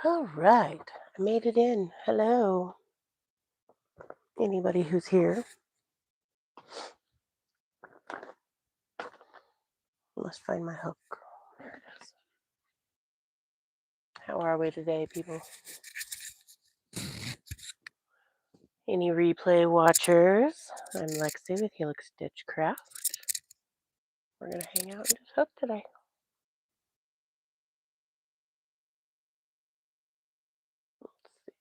All right, I made it in. Hello, anybody who's here. I must find my hook. There it is. How are we today, people? Any replay watchers? I'm Lexie with Helix Stitchcraft. We're gonna hang out and just hook today. Let's see.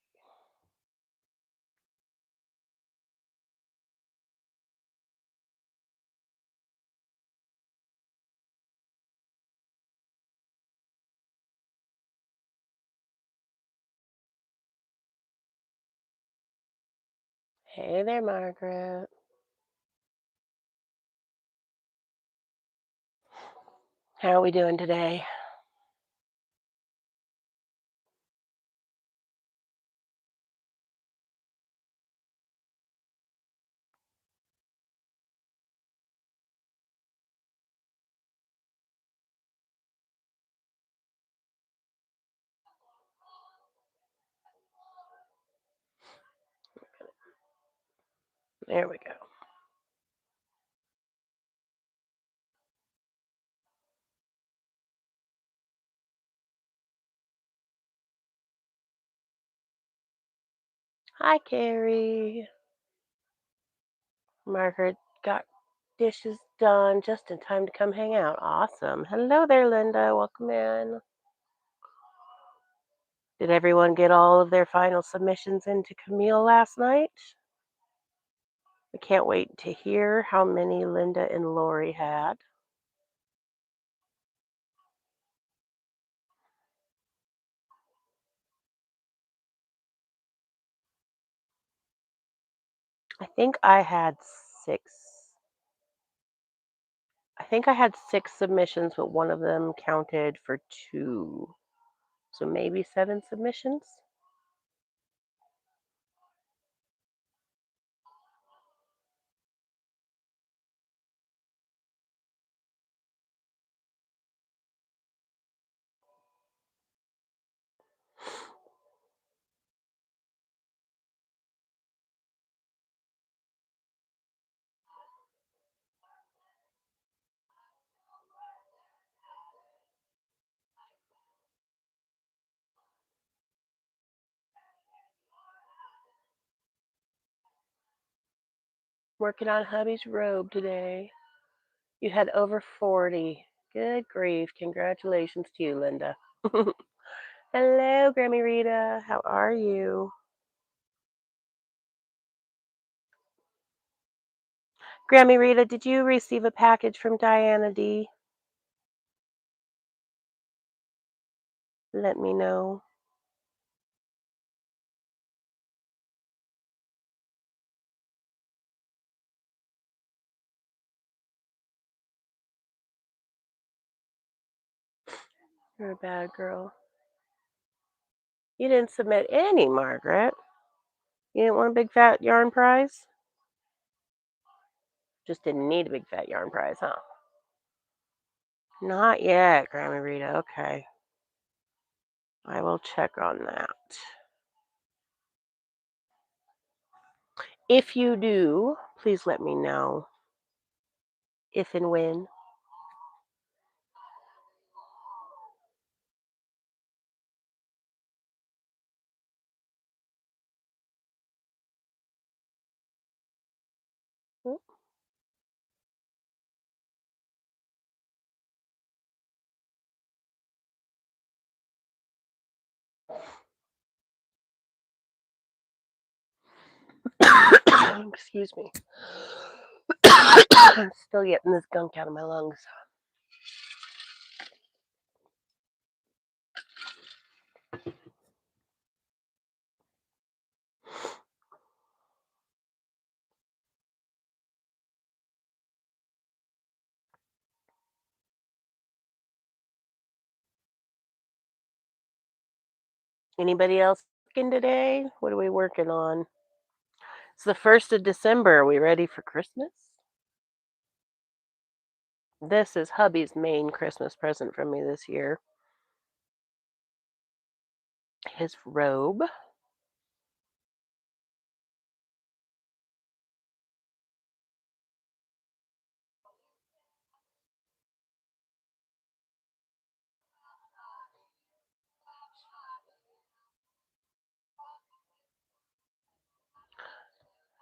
Hey there, Margaret. How are we doing today? There we go. Hi, Carrie. Margaret got dishes done just in time to come hang out. Awesome. Hello there, Linda. Welcome in. Did everyone get all of their final submissions into Camille last night? I can't wait to hear how many Linda and Lori had. I think I had six. I think I had six submissions, but one of them counted for two. So maybe seven submissions. Working on hubby's robe today. You had over 40. Good grief. Congratulations to you, Linda. Hello, Grammy Rita. How are you? Grammy Rita, did you receive a package from Diana D? Let me know. You're a bad girl. You didn't submit any, Margaret. You didn't want a big fat yarn prize? Just didn't need a big fat yarn prize, huh? Not yet, Grammy Rita. Okay. I will check on that. If you do, please let me know. If and when. Excuse me. I'm still getting this gunk out of my lungs. Anybody else working today? What are we working on? It's the 1st of December. Are we ready for Christmas? This is hubby's main Christmas present from me this year. his robe.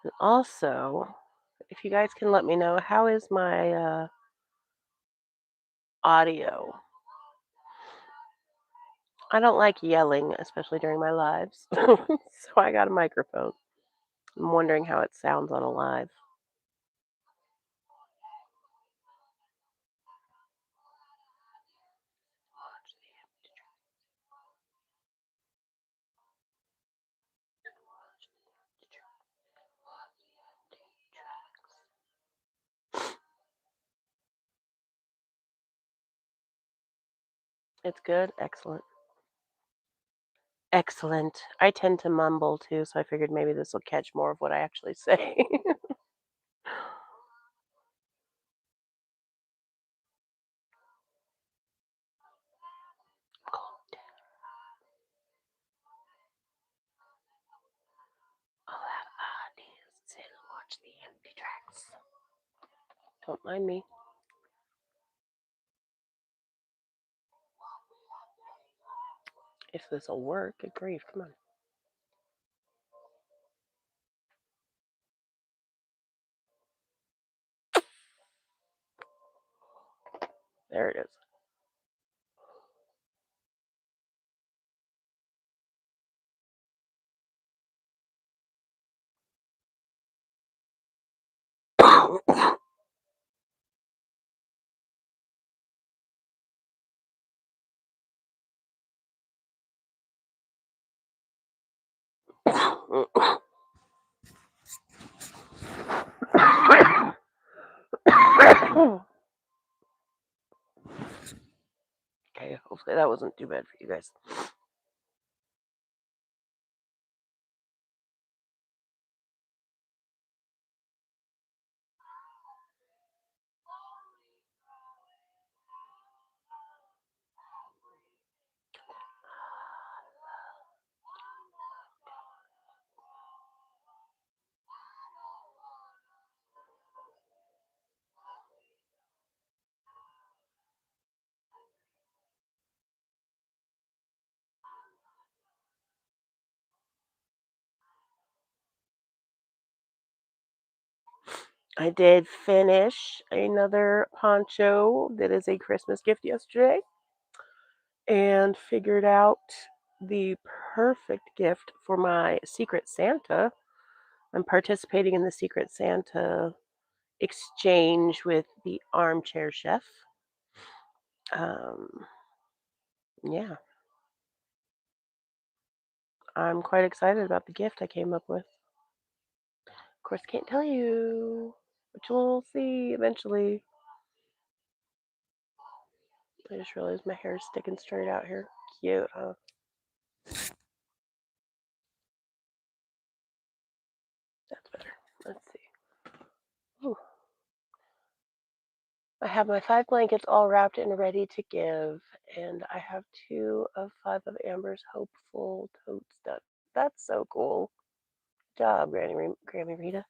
And also, if you guys can let me know, how is my audio? I don't like yelling, especially during my lives. So I got a microphone. I'm wondering how it sounds on a live. It's good? Excellent. Excellent. I tend to mumble too, so I figured maybe this will catch more of what I actually say. Watch the empty tracks. Don't mind me. If this will work, good grief, come on. There it is. Okay, hopefully that wasn't too bad for you guys. I did finish another poncho that is a Christmas gift yesterday and figured out the perfect gift for my Secret Santa. I'm participating in the Secret Santa exchange with the armchair chef. Um, yeah, I'm quite excited about the gift I came up with. Of course, can't tell you, but you'll see eventually. I just realized my hair is sticking straight out here. Cute, huh? That's better. Let's see. Ooh. I have my 5 blankets all wrapped and ready to give, and I have 2 of 5 of Amber's hopeful totes done. That's so cool. Good job, Grammy Rita.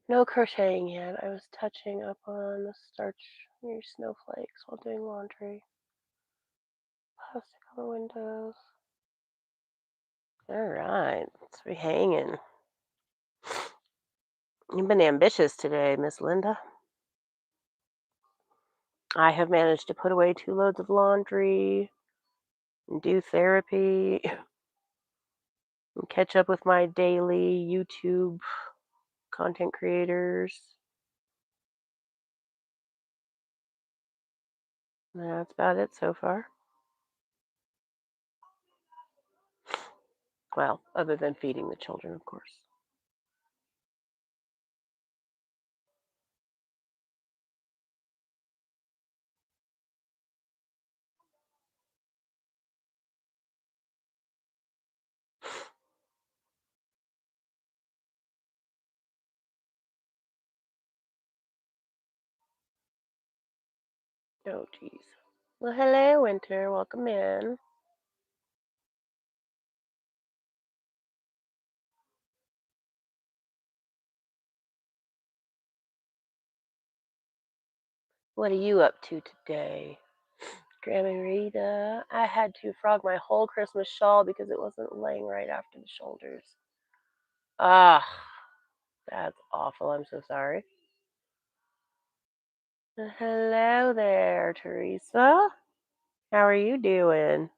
No crocheting yet. I was touching up on the starch near snowflakes while doing laundry. Plastic on the windows. All right, let's be hanging. You've been ambitious today, Miss Linda. I have managed to put away 2 loads of laundry and do therapy and catch up with my daily YouTube content creators. That's about it so far. Well, other than feeding the children, of course. Oh, geez. Well, hello, Winter. Welcome in. What are you up to today? Grammy Rita, I had to frog my whole Christmas shawl because it wasn't laying right after the shoulders. Ah, that's awful. I'm so sorry. Hello there, Teresa. How are you doing?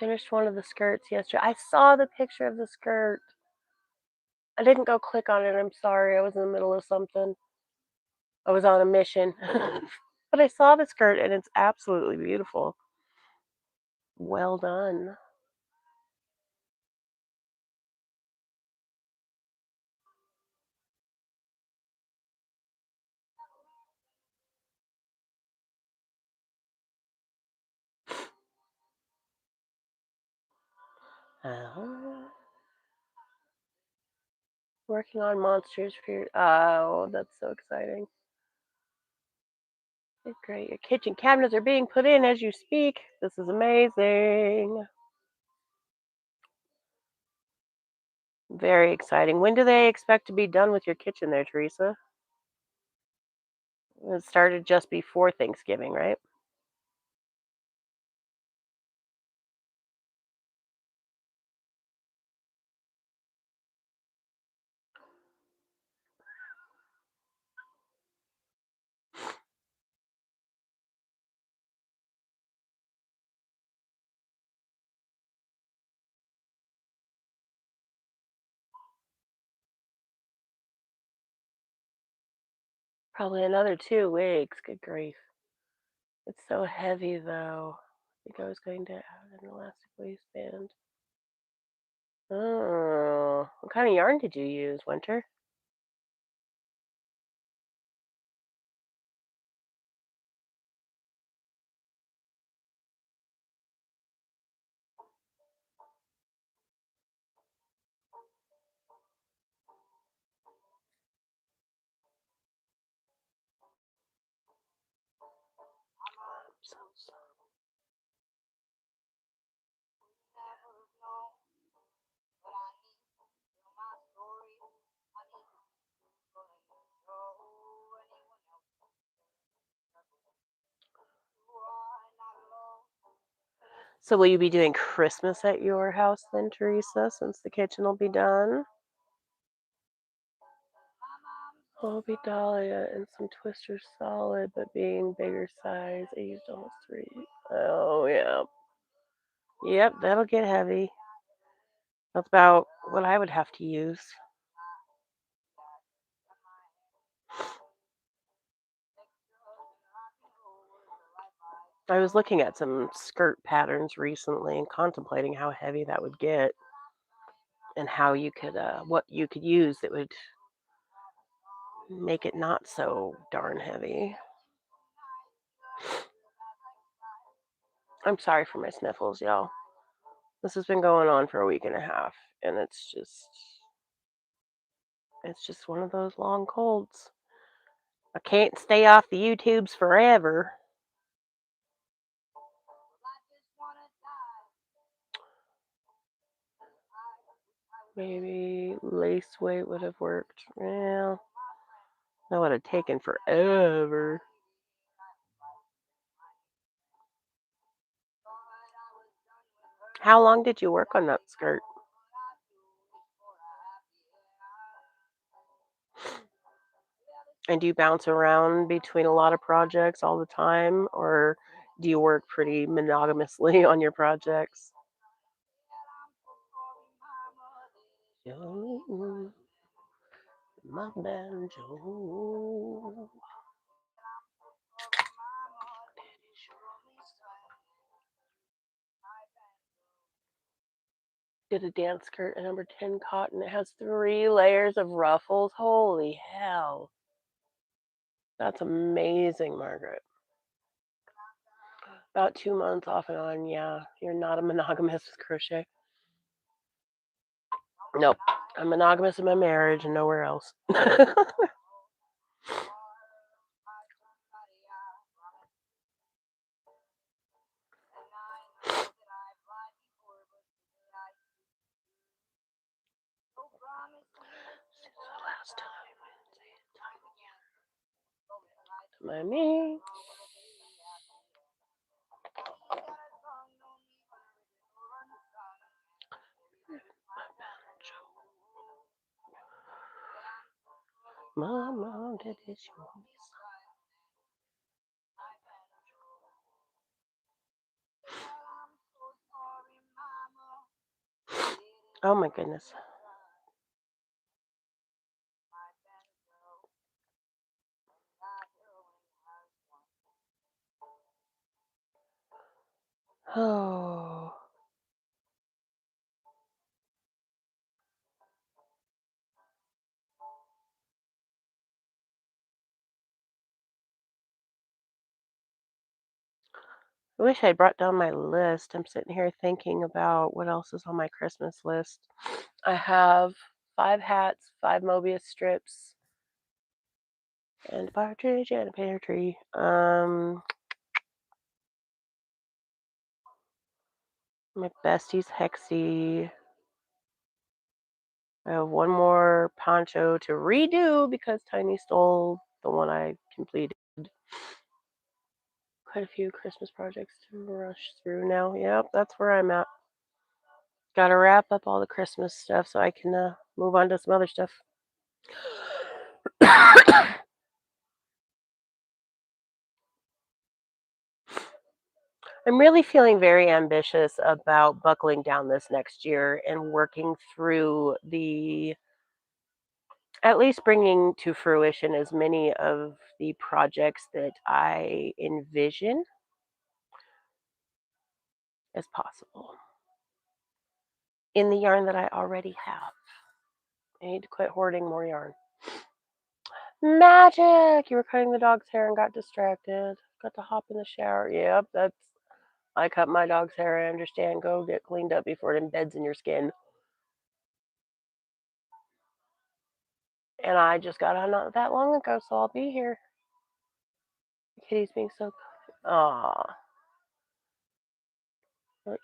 Finished one of the skirts yesterday. I saw the picture of the skirt. I didn't go click on it. I'm sorry. I was in the middle of something. I was on a mission. But I saw the skirt and it's absolutely beautiful. Well done. Uh, Working on monsters for your. Oh, that's so exciting. Great. Your kitchen cabinets are being put in as you speak. This is amazing. Very exciting. When do they expect to be done with your kitchen there, Teresa? It started just before Thanksgiving, right? Probably another 2 weeks. Good grief. It's so heavy, though. I think I was going to add an elastic waistband. Oh, what kind of yarn did you use, Winter? So sorry. So will you be doing Christmas at your house then, Teresa, since the kitchen will be done? I'll be Dahlia and some Twister solid, but being bigger size. I used almost 3. Oh, yeah. Yep, that'll get heavy. That's about what I would have to use. I was looking at some skirt patterns recently and contemplating how heavy that would get and how you could, what you could use that would make it not so darn heavy. I'm sorry for my sniffles, y'all. This has been going on for a week and a half, and it's just one of those long colds. I can't stay off the YouTubes forever. Maybe lace weight would have worked. Well, that would have taken forever. How long did you work on that skirt? And do you bounce around between a lot of projects all the time, or do you work pretty monogamously on your projects? Joe, my banjo. Did a dance skirt at number 10 cotton. It has 3 layers of ruffles. Holy hell. That's amazing, Margaret. About 2 months off and on. Yeah, you're not a monogamous with crochet. Nope. I'm monogamous in my marriage and nowhere else. Last time. Me. Mama, did this you want me some? Oh my goodness. Oh. I wish I'd brought down my list. I'm sitting here thinking about what else is on my Christmas list. I have 5 hats, 5 Mobius strips, and a partridge and a pear tree. My bestie's Hexie. I have one more poncho to redo because Tiny stole the one I completed. Quite a few Christmas projects to rush through now. Yep, that's where I'm at. Got to wrap up all the Christmas stuff so I can move on to some other stuff. I'm really feeling very ambitious about buckling down this next year and working through at least bringing to fruition as many of the projects that I envision as possible in the yarn that I already have. I need to quit hoarding more yarn. Magic! You were cutting the dog's hair and got distracted. Got to hop in the shower. Yep, I cut my dog's hair. I understand. Go get cleaned up before it embeds in your skin. And I just got on not that long ago, so I'll be here. The kitty's being so. Aw.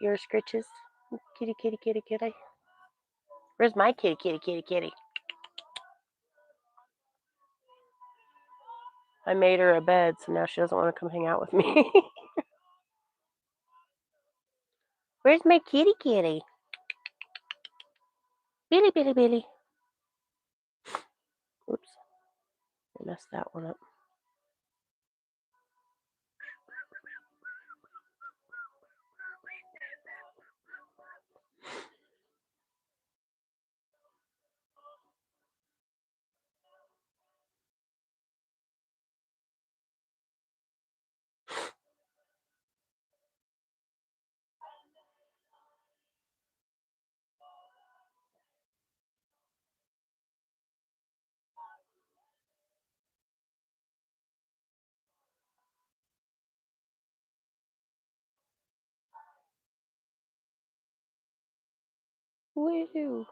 Your scritches. Kitty, kitty, kitty, kitty. Where's my kitty, kitty, kitty, kitty? I made her a bed, so now she doesn't want to come hang out with me. Where's my kitty, kitty? Billy, Billy, Billy. Oops. I messed that one up. Woo!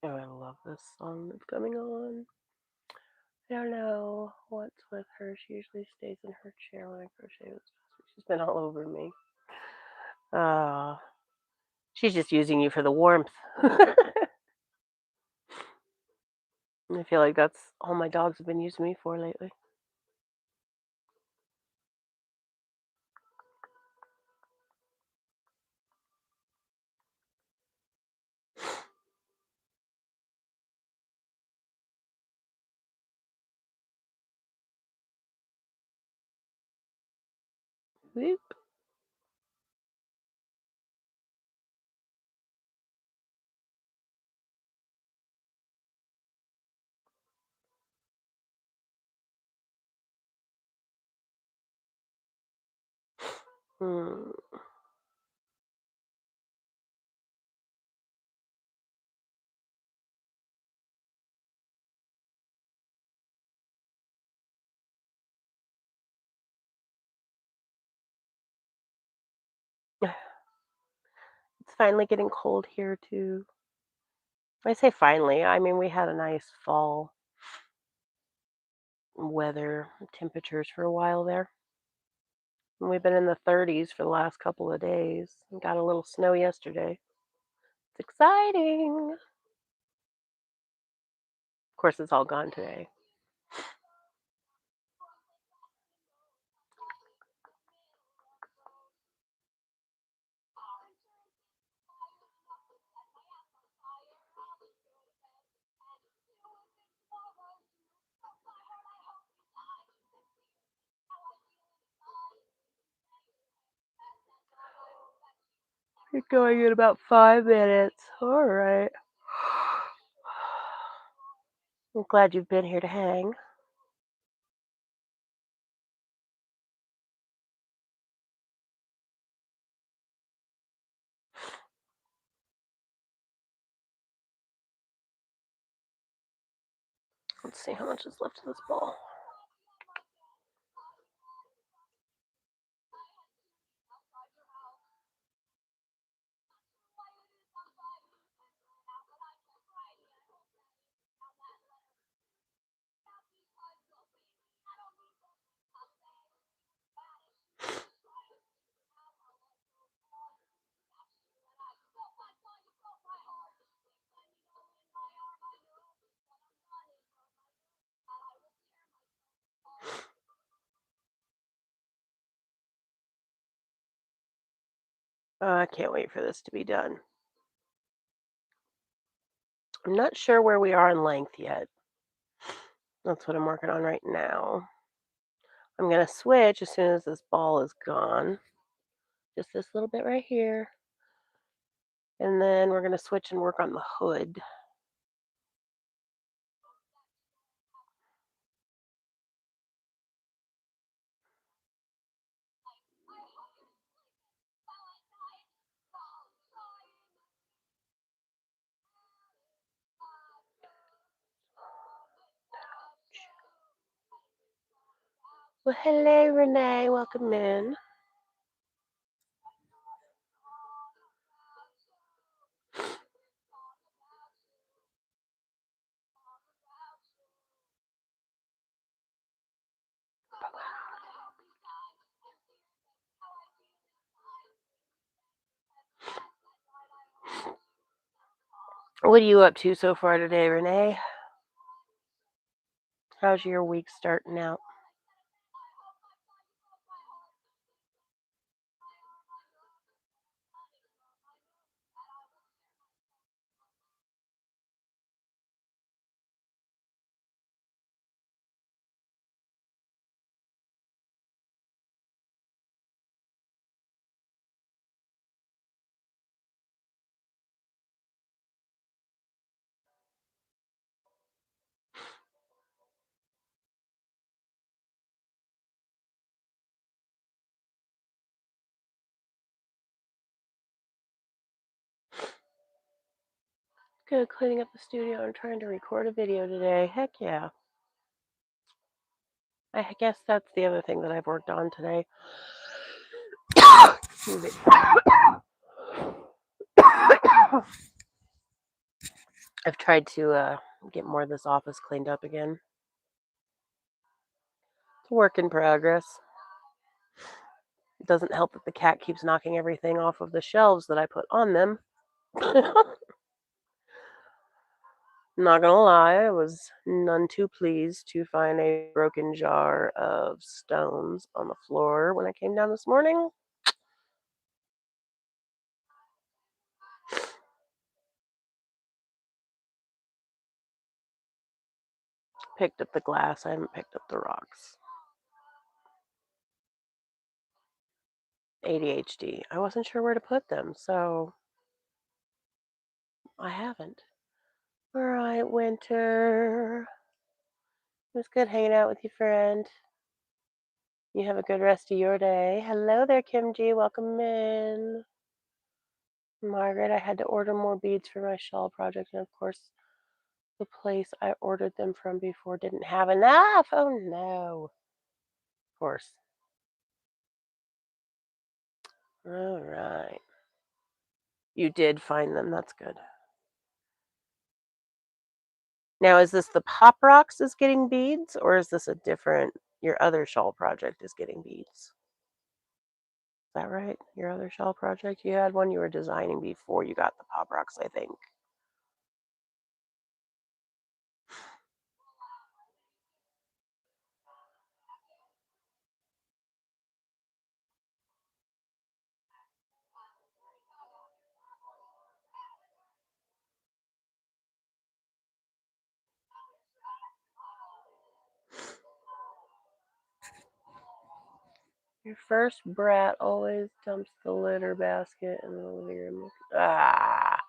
Oh, I love this song that's coming on. I don't know what's with her. She usually stays in her chair when I crochet with her. She's been all over me. She's just using you for the warmth. I feel like that's all my dogs have been using me for lately. Whoop. Hmm. It's finally getting cold here too. I say finally, I mean we had a nice fall weather temperatures for a while there. And we've been in the 30s for the last couple of days. And got a little snow yesterday. It's exciting. Of course, it's all gone today. You're going in about 5 minutes. All right. I'm glad you've been here to hang. Let's see how much is left of this ball. I can't wait for this to be done. I'm not sure where we are in length yet. That's what I'm working on right now. I'm going to switch as soon as this ball is gone. Just this little bit right here. And then we're going to switch and work on the hood. Well, hello, Renee. Welcome in. What are you up to so far today, Renee? How's your week starting out? Good, cleaning up the studio and trying to record a video today. Heck yeah. I guess that's the other thing that I've worked on today. Excuse me. I've tried to get more of this office cleaned up again. It's a work in progress. It doesn't help that the cat keeps knocking everything off of the shelves that I put on them. Not gonna lie, I was none too pleased to find a broken jar of stones on the floor when I came down this morning. Picked up the glass, I haven't picked up the rocks. ADHD. I wasn't sure where to put them, so I haven't. All right, Winter. It was good hanging out with you, friend. You have a good rest of your day. Hello there, Kim G. Welcome in. Margaret, I had to order more beads for my shawl project, and of course, the place I ordered them from before didn't have enough. Oh no. Of course. All right. You did find them. That's good. Now, is this the Pop Rocks is getting beads, or is this a different, your other shawl project is getting beads? Is that right? Your other shawl project? You had one you were designing before you got the Pop Rocks, I think. Your first brat always dumps the litter basket in the living room. Ah,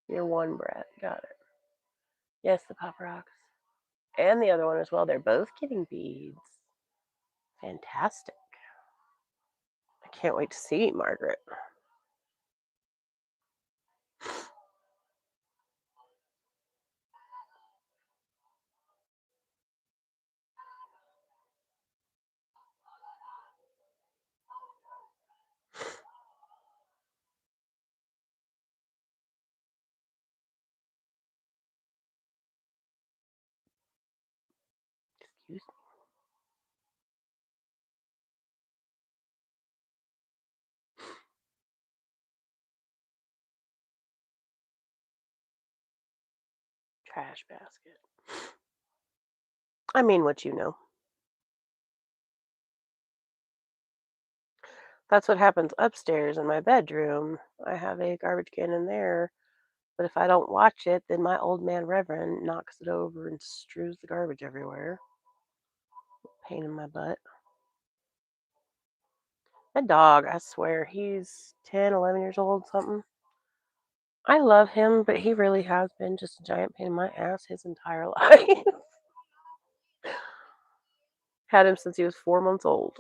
you're one brat. Got it. Yes, the Pop Rocks. And the other one as well. They're both getting beads. Fantastic. I can't wait to see Margaret. Excuse me. Trash basket. I mean, what you know. That's what happens upstairs in my bedroom. I have a garbage can in there, but if I don't watch it, then my old man Reverend knocks it over and strews the garbage everywhere. Pain in my butt. That dog, I swear, he's 10, 11 years old, something. I love him, but he really has been just a giant pain in my ass his entire life. Had him since he was 4 months old.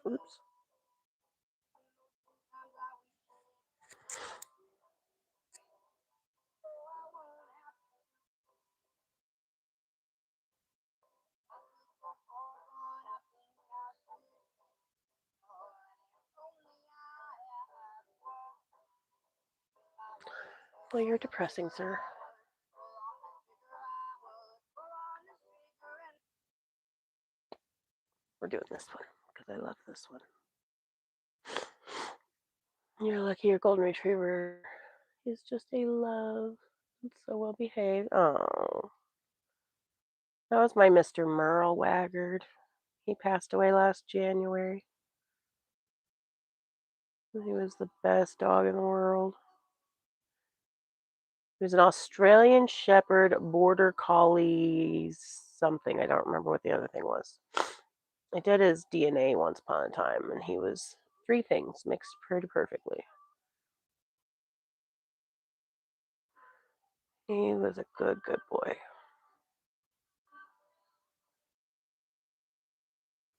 Oops. Well, you're depressing, sir. We're doing this one because I love this one. You're lucky your golden retriever is just a love. It's so well behaved. Oh, that was my Mr. Merle Waggard. He passed away last January. He was the best dog in the world. He was an Australian Shepherd Border Collie something. I don't remember what the other thing was. I did his DNA once upon a time, and he was three things mixed pretty perfectly. He was a good, good boy.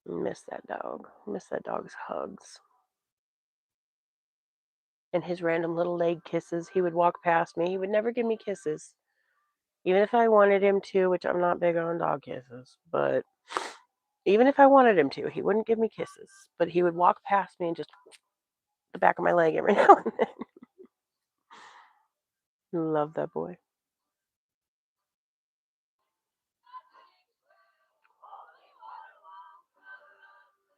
Miss that dog. Miss that dog's hugs. And his random little leg kisses. He would walk past me. He would never give me kisses. Even if I wanted him to, which I'm not big on dog kisses, but even if I wanted him to, he wouldn't give me kisses. But he would walk past me and just the back of my leg every now and then. Love that boy.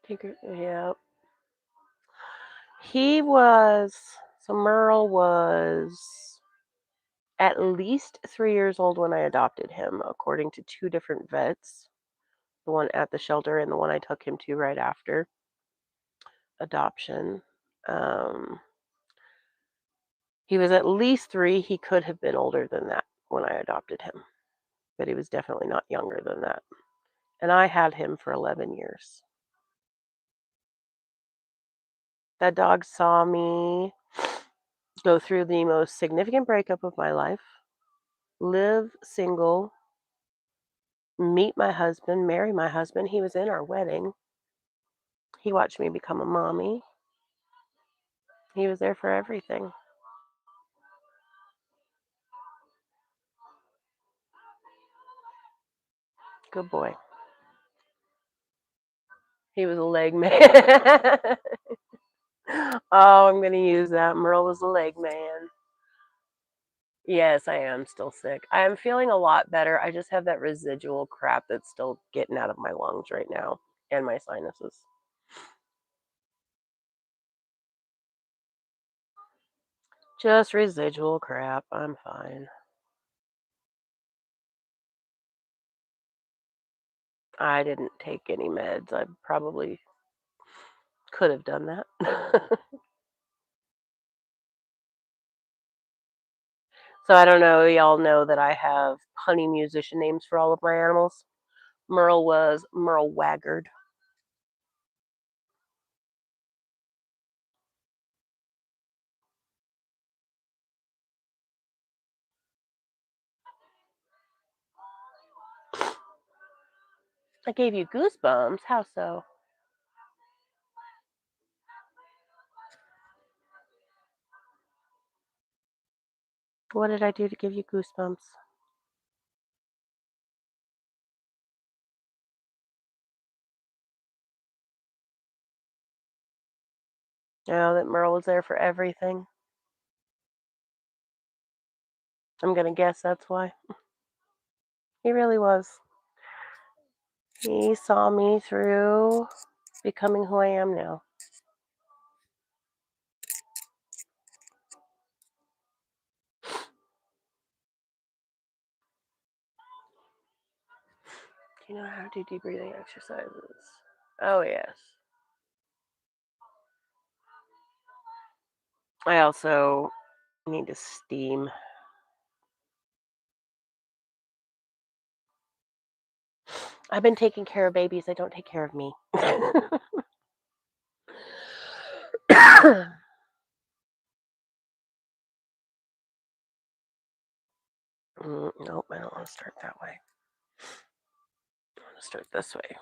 Tinker, yeah. He was, so Merle was at least 3 years old when I adopted him, according to two different vets, the one at the shelter and the one I took him to right after adoption. Um, He was at least 3. He could have been older than that when I adopted him, but he was definitely not younger than that. And I had him for 11 years. That dog saw me go through the most significant breakup of my life, live single, meet my husband, marry my husband. He was in our wedding. He watched me become a mommy. He was there for everything. Good boy. He was a leg man. Oh, I'm going to use that. Merle was a leg man. Yes, I am still sick. I am feeling a lot better. I just have that residual crap that's still getting out of my lungs right now and my sinuses. Just residual crap. I'm fine. I didn't take any meds. I probably could have done that. So I don't know. Y'all know that I have punny musician names for all of my animals. Merle was Merle Waggard. I gave you goosebumps. How so? What did I do to give you goosebumps? Oh, that Merle was there for everything. I'm gonna guess that's why. He really was. He saw me through becoming who I am now. Do you know how to do deep breathing exercises? Oh, yes. I also need to steam. I've been taking care of babies. I don't take care of me. Nope, I don't want to start that way. I want to start this way.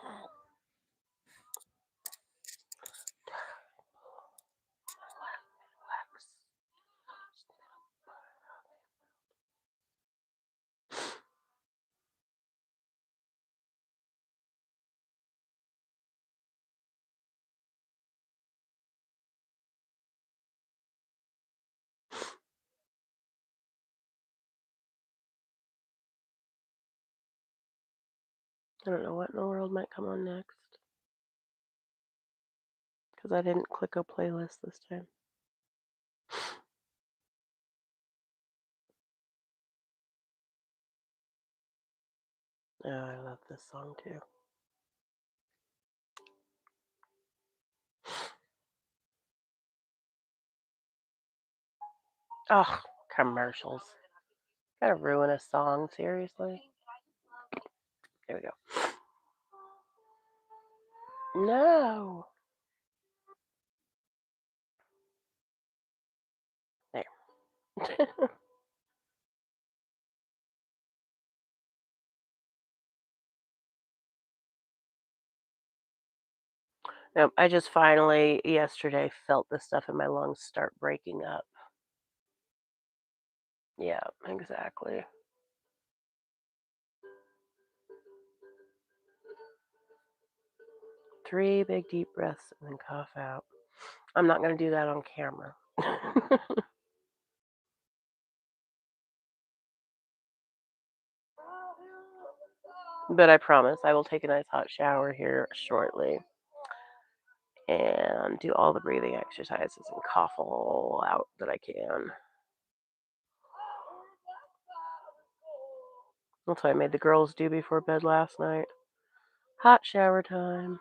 I don't know what in the world might come on next. Because I didn't click a playlist this time. Oh, I love this song too. Oh, commercials. Gotta ruin a song, seriously. There we go. No. There. Nope, I just finally, yesterday, felt the stuff in my lungs start breaking up. Yeah, exactly. 3 big deep breaths and then cough out. I'm not going to do that on camera. But I promise I will take a nice hot shower here shortly and do all the breathing exercises and cough all out that I can. That's what I made the girls do before bed last night. Hot shower time.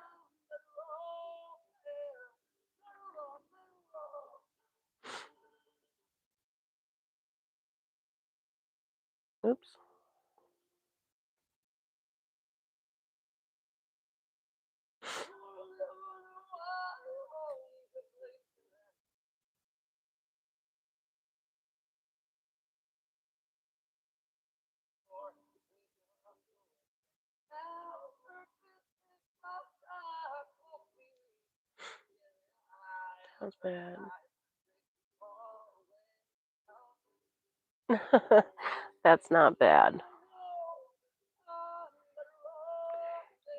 Oops. Sounds bad. That's not bad.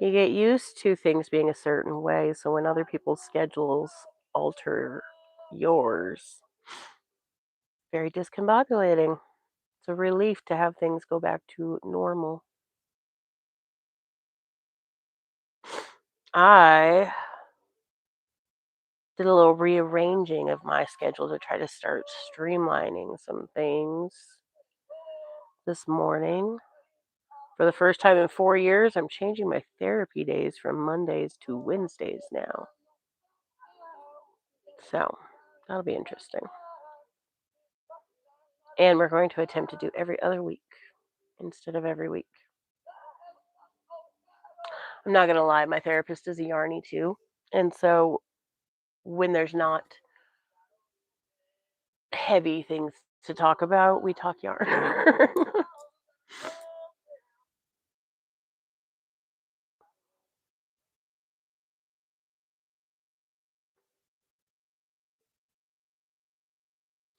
You get used to things being a certain way, so when other people's schedules alter yours, very discombobulating. It's a relief to have things go back to normal. I did a little rearranging of my schedule to try to start streamlining some things this morning. For the first time in 4 years, I'm changing my therapy days from Mondays to Wednesdays now. So that'll be interesting. And we're going to attempt to do every other week instead of every week. I'm not going to lie, my therapist is a yarny too. And so when there's not heavy things to talk about, we talk yarn.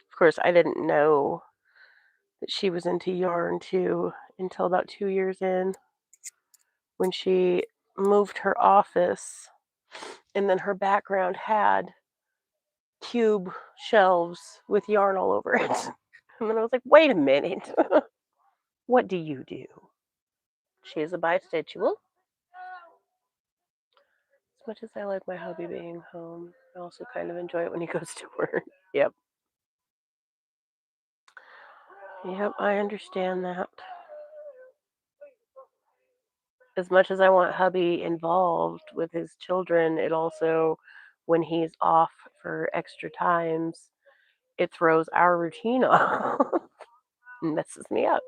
Of course, I didn't know that she was into yarn too until about 2 years in when she moved her office and then her background had cube shelves with yarn all over it. And then I was like, wait a minute, what do you do? She is a bisexual. As much as I like my hubby being home, I also kind of enjoy it when he goes to work. Yep. Yep, I understand that. As much as I want hubby involved with his children, it also, when he's off for extra times, it throws our routine off and messes me up.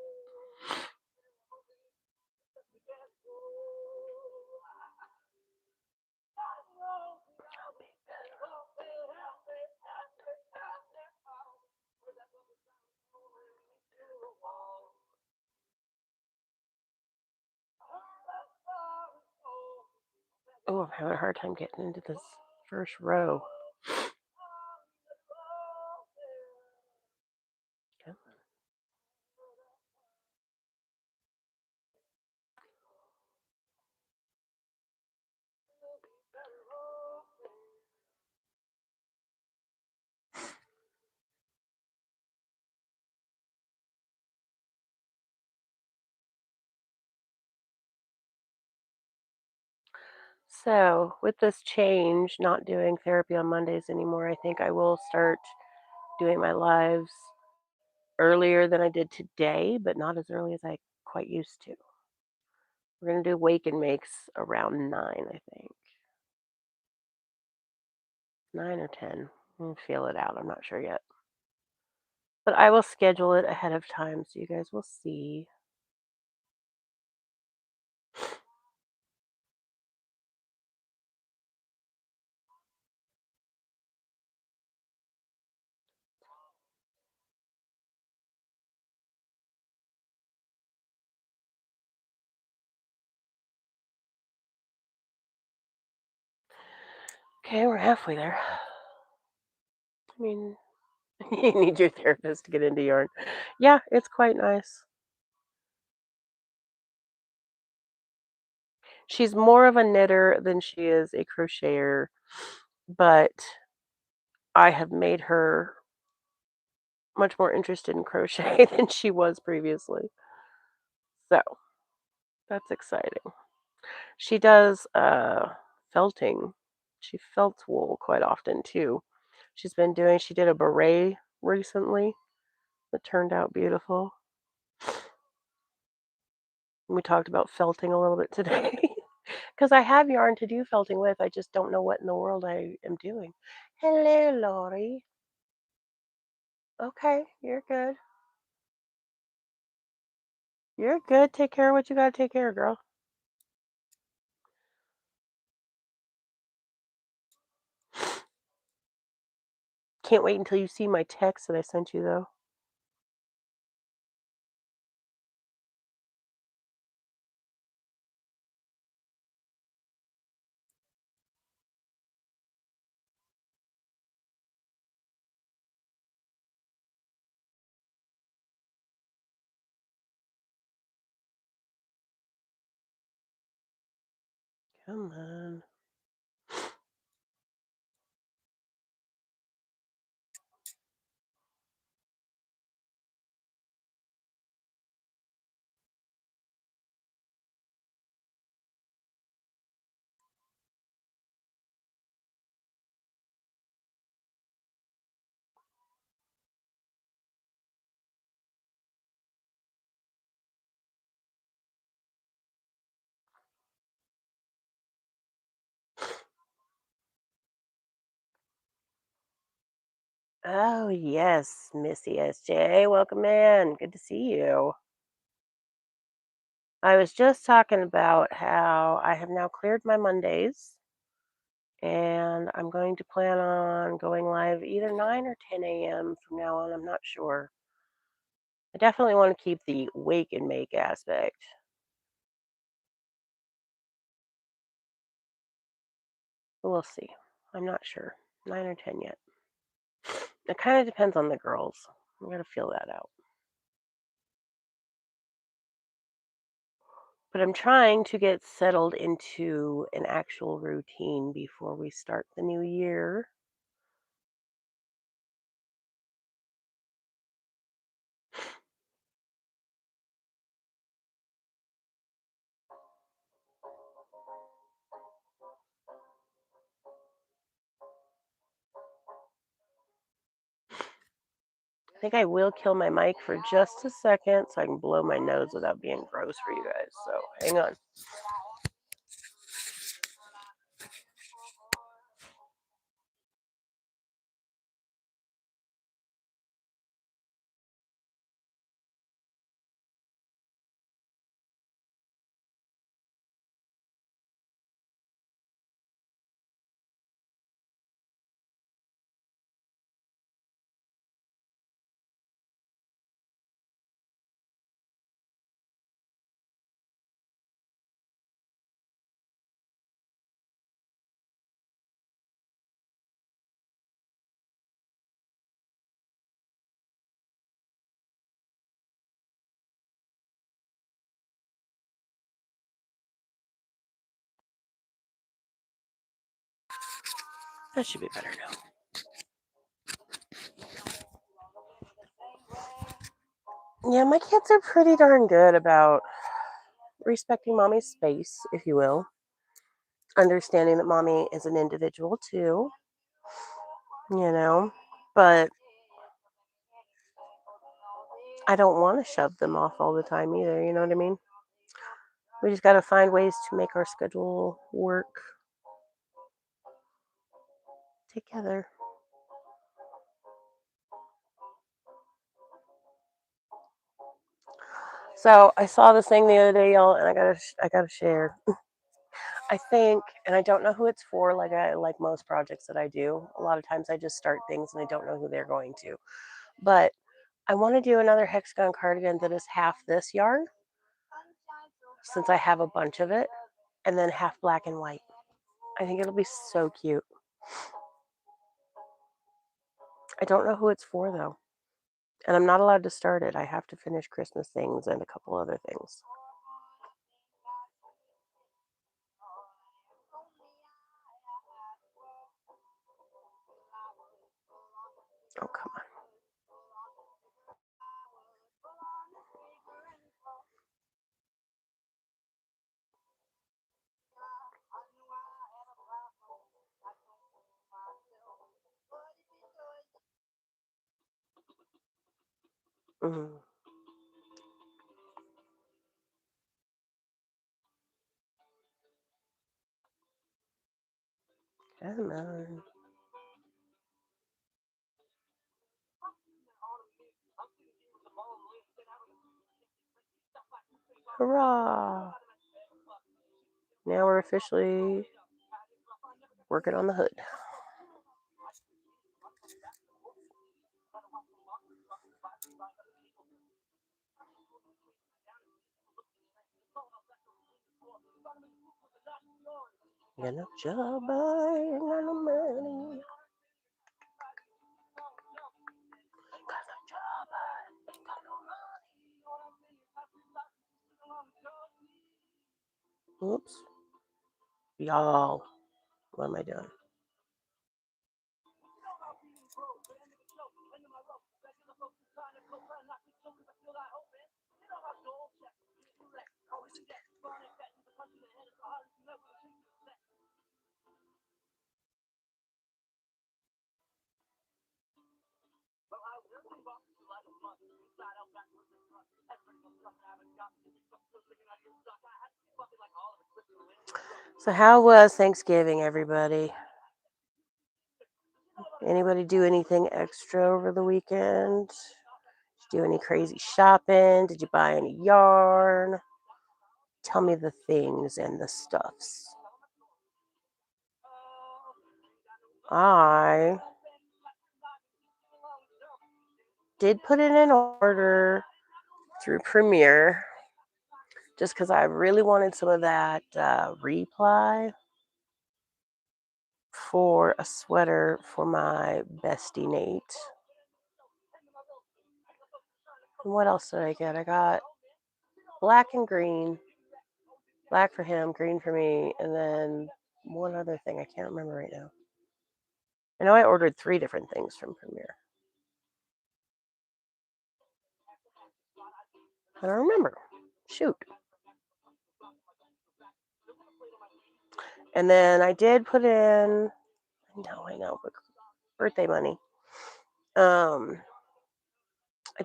Oh, I'm having a hard time getting into this first row. Okay. So, with this change, not doing therapy on Mondays anymore, I think I will start doing my lives earlier than I did today, but not as early as I quite used to. We're going to do wake and makes around 9, I think. 9 or 10. We'll feel it out. I'm not sure yet. But I will schedule it ahead of time so you guys will see. Okay, we're halfway there. I mean, you need your therapist to get into yarn. Yeah, it's quite nice. She's more of a knitter than she is a crocheter, but I have made her much more interested in crochet than she was previously. So that's exciting. She does felting. She felts wool quite often too. She did a beret recently that turned out beautiful. We talked about felting a little bit today because I have yarn to do felting with. I just don't know what in the world I am doing. Hello, Lori. Okay, you're good. You're good. Take care of what you gotta take care of, girl. Can't wait until you see my text that I sent you, though. Come on. Oh, yes, Missy SJ. Welcome in. Good to see you. I was just talking about how I have now cleared my Mondays and I'm going to plan on going live either 9 or 10 a.m. from now on. I'm not sure. I definitely want to keep the wake and make aspect. But we'll see. I'm not sure. 9 or 10 yet. It kind of depends on the girls. I'm going to feel that out. But I'm trying to get settled into an actual routine before we start the new year. I think I will kill my mic for just a second so I can blow my nose without being gross for you guys. So hang on. That should be better now. Yeah, my kids are pretty darn good about respecting mommy's space, if you will. Understanding that mommy is an individual too, you know. But I don't want to shove them off all the time either, you know what I mean? We just got to find ways to make our schedule work together. So I saw this thing the other day, y'all, and I gotta share. I think, and I don't know who it's for. Like most projects that I do, a lot of times I just start things and I don't know who they're going to. But I want to do another hexagon cardigan that is half this yarn, since I have a bunch of it, and then half black and white. I think it'll be so cute. I don't know who it's for though, and I'm not allowed to start it. I have to finish Christmas things and a couple other things. Oh come on. Come on. Hurrah! Now we're officially working on the hood. Got no job, I ain't got no money. Got no job, I ain't got no money. Oops. Y'all, what am I doing? So how was Thanksgiving, everybody? Anybody do anything extra over the weekend? Did you do any crazy shopping? Did you buy any yarn? Tell me the things and the stuffs. I did put in an order through Premiere just because I really wanted some of that reply for a sweater for my bestie Nate. And what else did I get? I got black and green. Black for him, green for me, and then one other thing I can't remember right now. I know I ordered 3 different things from Premiere. I don't remember. Shoot. And then I did put in, I know, but birthday money. I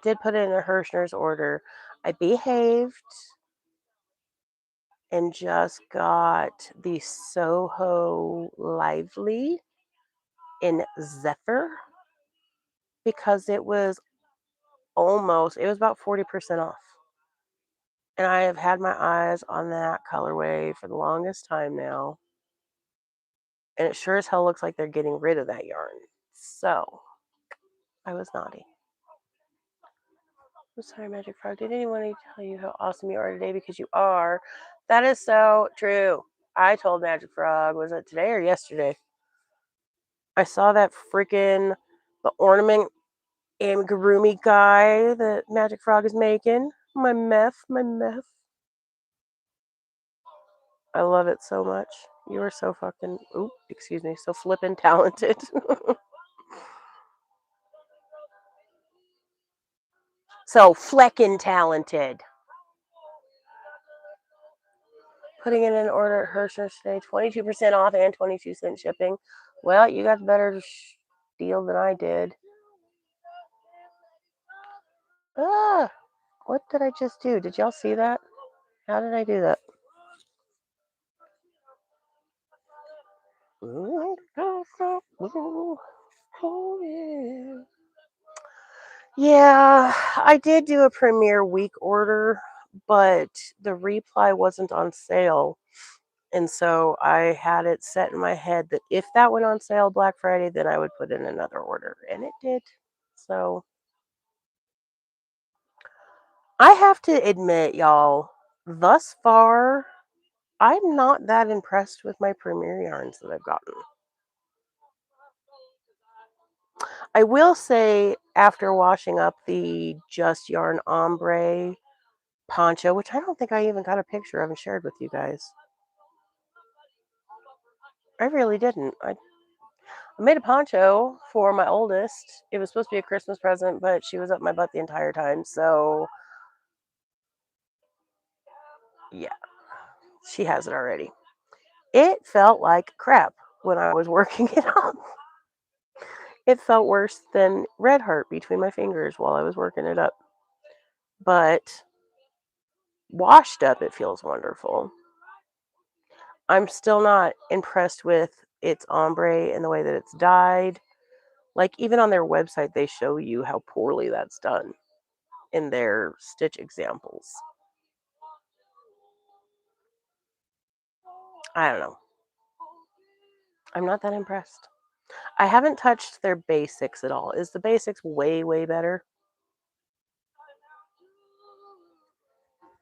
did put in a Hirschner's order. I behaved and just got the Soho Lively in Zephyr because it was about 40% off. And I have had my eyes on that colorway for the longest time now. And it sure as hell looks like they're getting rid of that yarn. So, I was naughty. I'm sorry, Magic Frog. Did anyone tell you how awesome you are today? Because you are. That is so true. I told Magic Frog, was it today or yesterday? I saw that freaking the ornament amigurumi guy that Magic Frog is making. My meth. I love it so much. You are so fucking, so flippin' talented. So fleckin' talented. Putting in an order at Hirschner's today, 22% off and 22-cent shipping. Well, you got the better deal than I did. Ah, what did I just do? Did y'all see that? How did I do that? Yeah, I did do a Premiere week order, but the reply wasn't on sale. And so I had it set in my head that if that went on sale Black Friday, then I would put in another order. And it did. So I have to admit, y'all, thus far, I'm not that impressed with my Premiere yarns that I've gotten. I will say, after washing up the Just Yarn Ombre poncho, which I don't think I even got a picture of and shared with you guys. I really didn't. I made a poncho for my oldest. It was supposed to be a Christmas present, but she was up my butt the entire time. So, yeah, she has it already. It felt like crap when I was working it up. It felt worse than Red Heart between my fingers while I was working it up. But washed up, it feels wonderful. I'm still not impressed with its ombre and the way that it's dyed. Like, even on their website, they show you how poorly that's done in their stitch examples. I don't know. I'm not that impressed. I haven't touched their basics at all. Is the basics way, way better?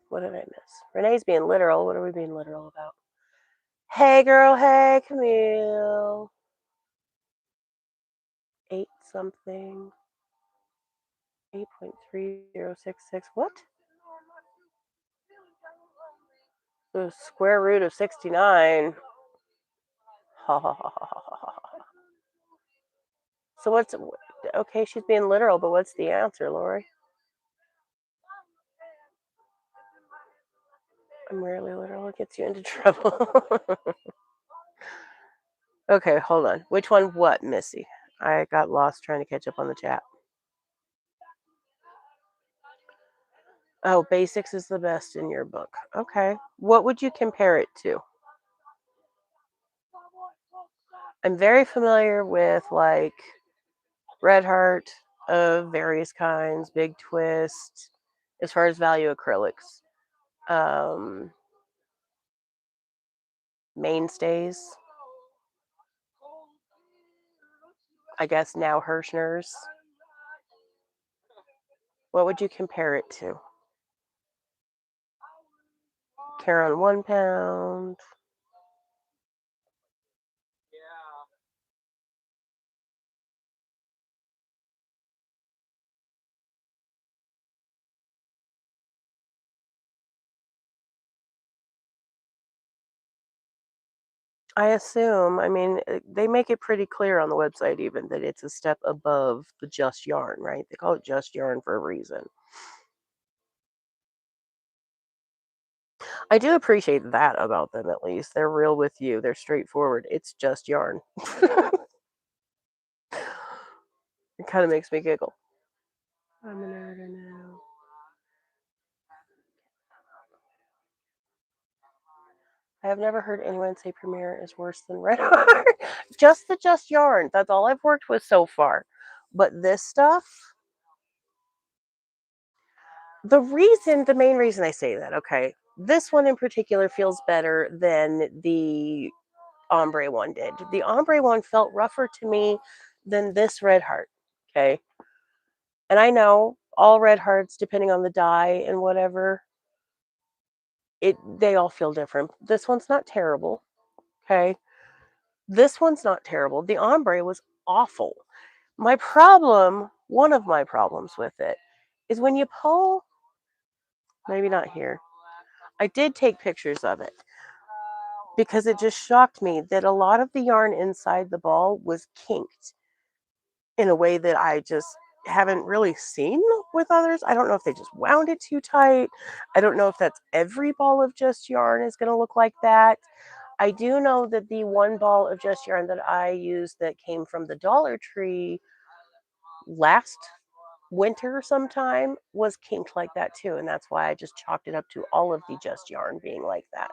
What did I miss? Renee's being literal. What are we being literal about? Hey, girl. Hey, Camille. 8 something. 8.3066. What? The square root of 69. Ha ha ha ha ha ha. So what's okay? She's being literal, but what's the answer, Lori? I'm rarely literal. It gets you into trouble. Okay, hold on. Which one? What, Missy? I got lost trying to catch up on the chat. Oh, basics is the best in your book. Okay. What would you compare it to? I'm very familiar with like Red Heart of various kinds, Big Twist, as far as value acrylics. Mainstays. I guess now Hirschner's. What would you compare it to? Caron 1 pound. I assume. I mean, they make it pretty clear on the website even that it's a step above the just yarn, right? They call it just yarn for a reason. I do appreciate that about them, at least. They're real with you. They're straightforward. It's just yarn. It kind of makes me giggle. I'm a nerd now. I have never heard anyone say Premiere is worse than Red Heart. Just the just yarn. That's all I've worked with so far. But this stuff, the main reason I say that, okay, this one in particular feels better than the ombre one did. The ombre one felt rougher to me than this Red Heart, okay? And I know all Red Hearts, depending on the dye and whatever, they all feel different. This one's not terrible, okay? This one's not terrible. The ombre was awful. One of my problems with it, is when you pull, maybe not here. I did take pictures of it because it just shocked me that a lot of the yarn inside the ball was kinked in a way that I just haven't really seen with others. I don't know if they just wound it too tight. I don't know if that's every ball of just yarn is going to look like that. I do know that the one ball of just yarn that I used that came from the Dollar Tree last winter sometime was kinked like that too, and that's why I just chalked it up to all of the just yarn being like that.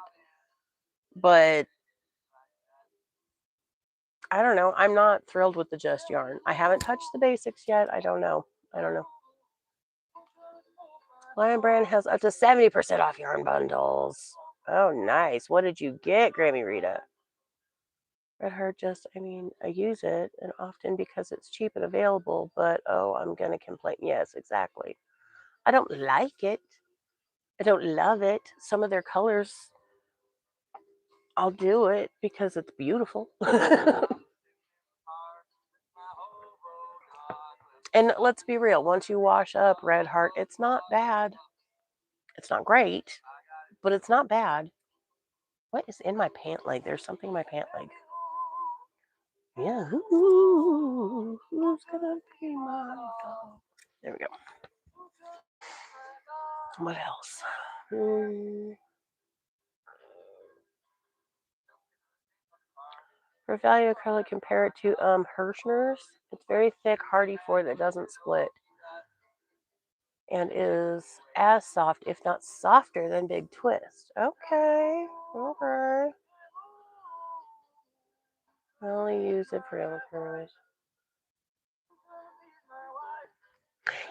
But I don't know. I'm not thrilled with the just yarn. I haven't touched the basics yet. I don't know. Lion Brand has up to 70% off yarn bundles. Oh, nice. What did you get, Grammy Rita? Red Heart I use it and often because it's cheap and available, but oh, I'm going to complain. Yes, exactly. I don't like it. I don't love it. Some of their colors, I'll do it because it's beautiful. And let's be real, once you wash up Red Heart, it's not bad. It's not great, but it's not bad. What is in my pant leg? There's something in my pant leg. Yeah. Who's gonna be my dog? There we go. What else? For value acrylic, compare it to Hirschner's. It's very thick, hardy foil that doesn't split, and is as soft, if not softer, than Big Twist. Okay. I only use it for acrylics.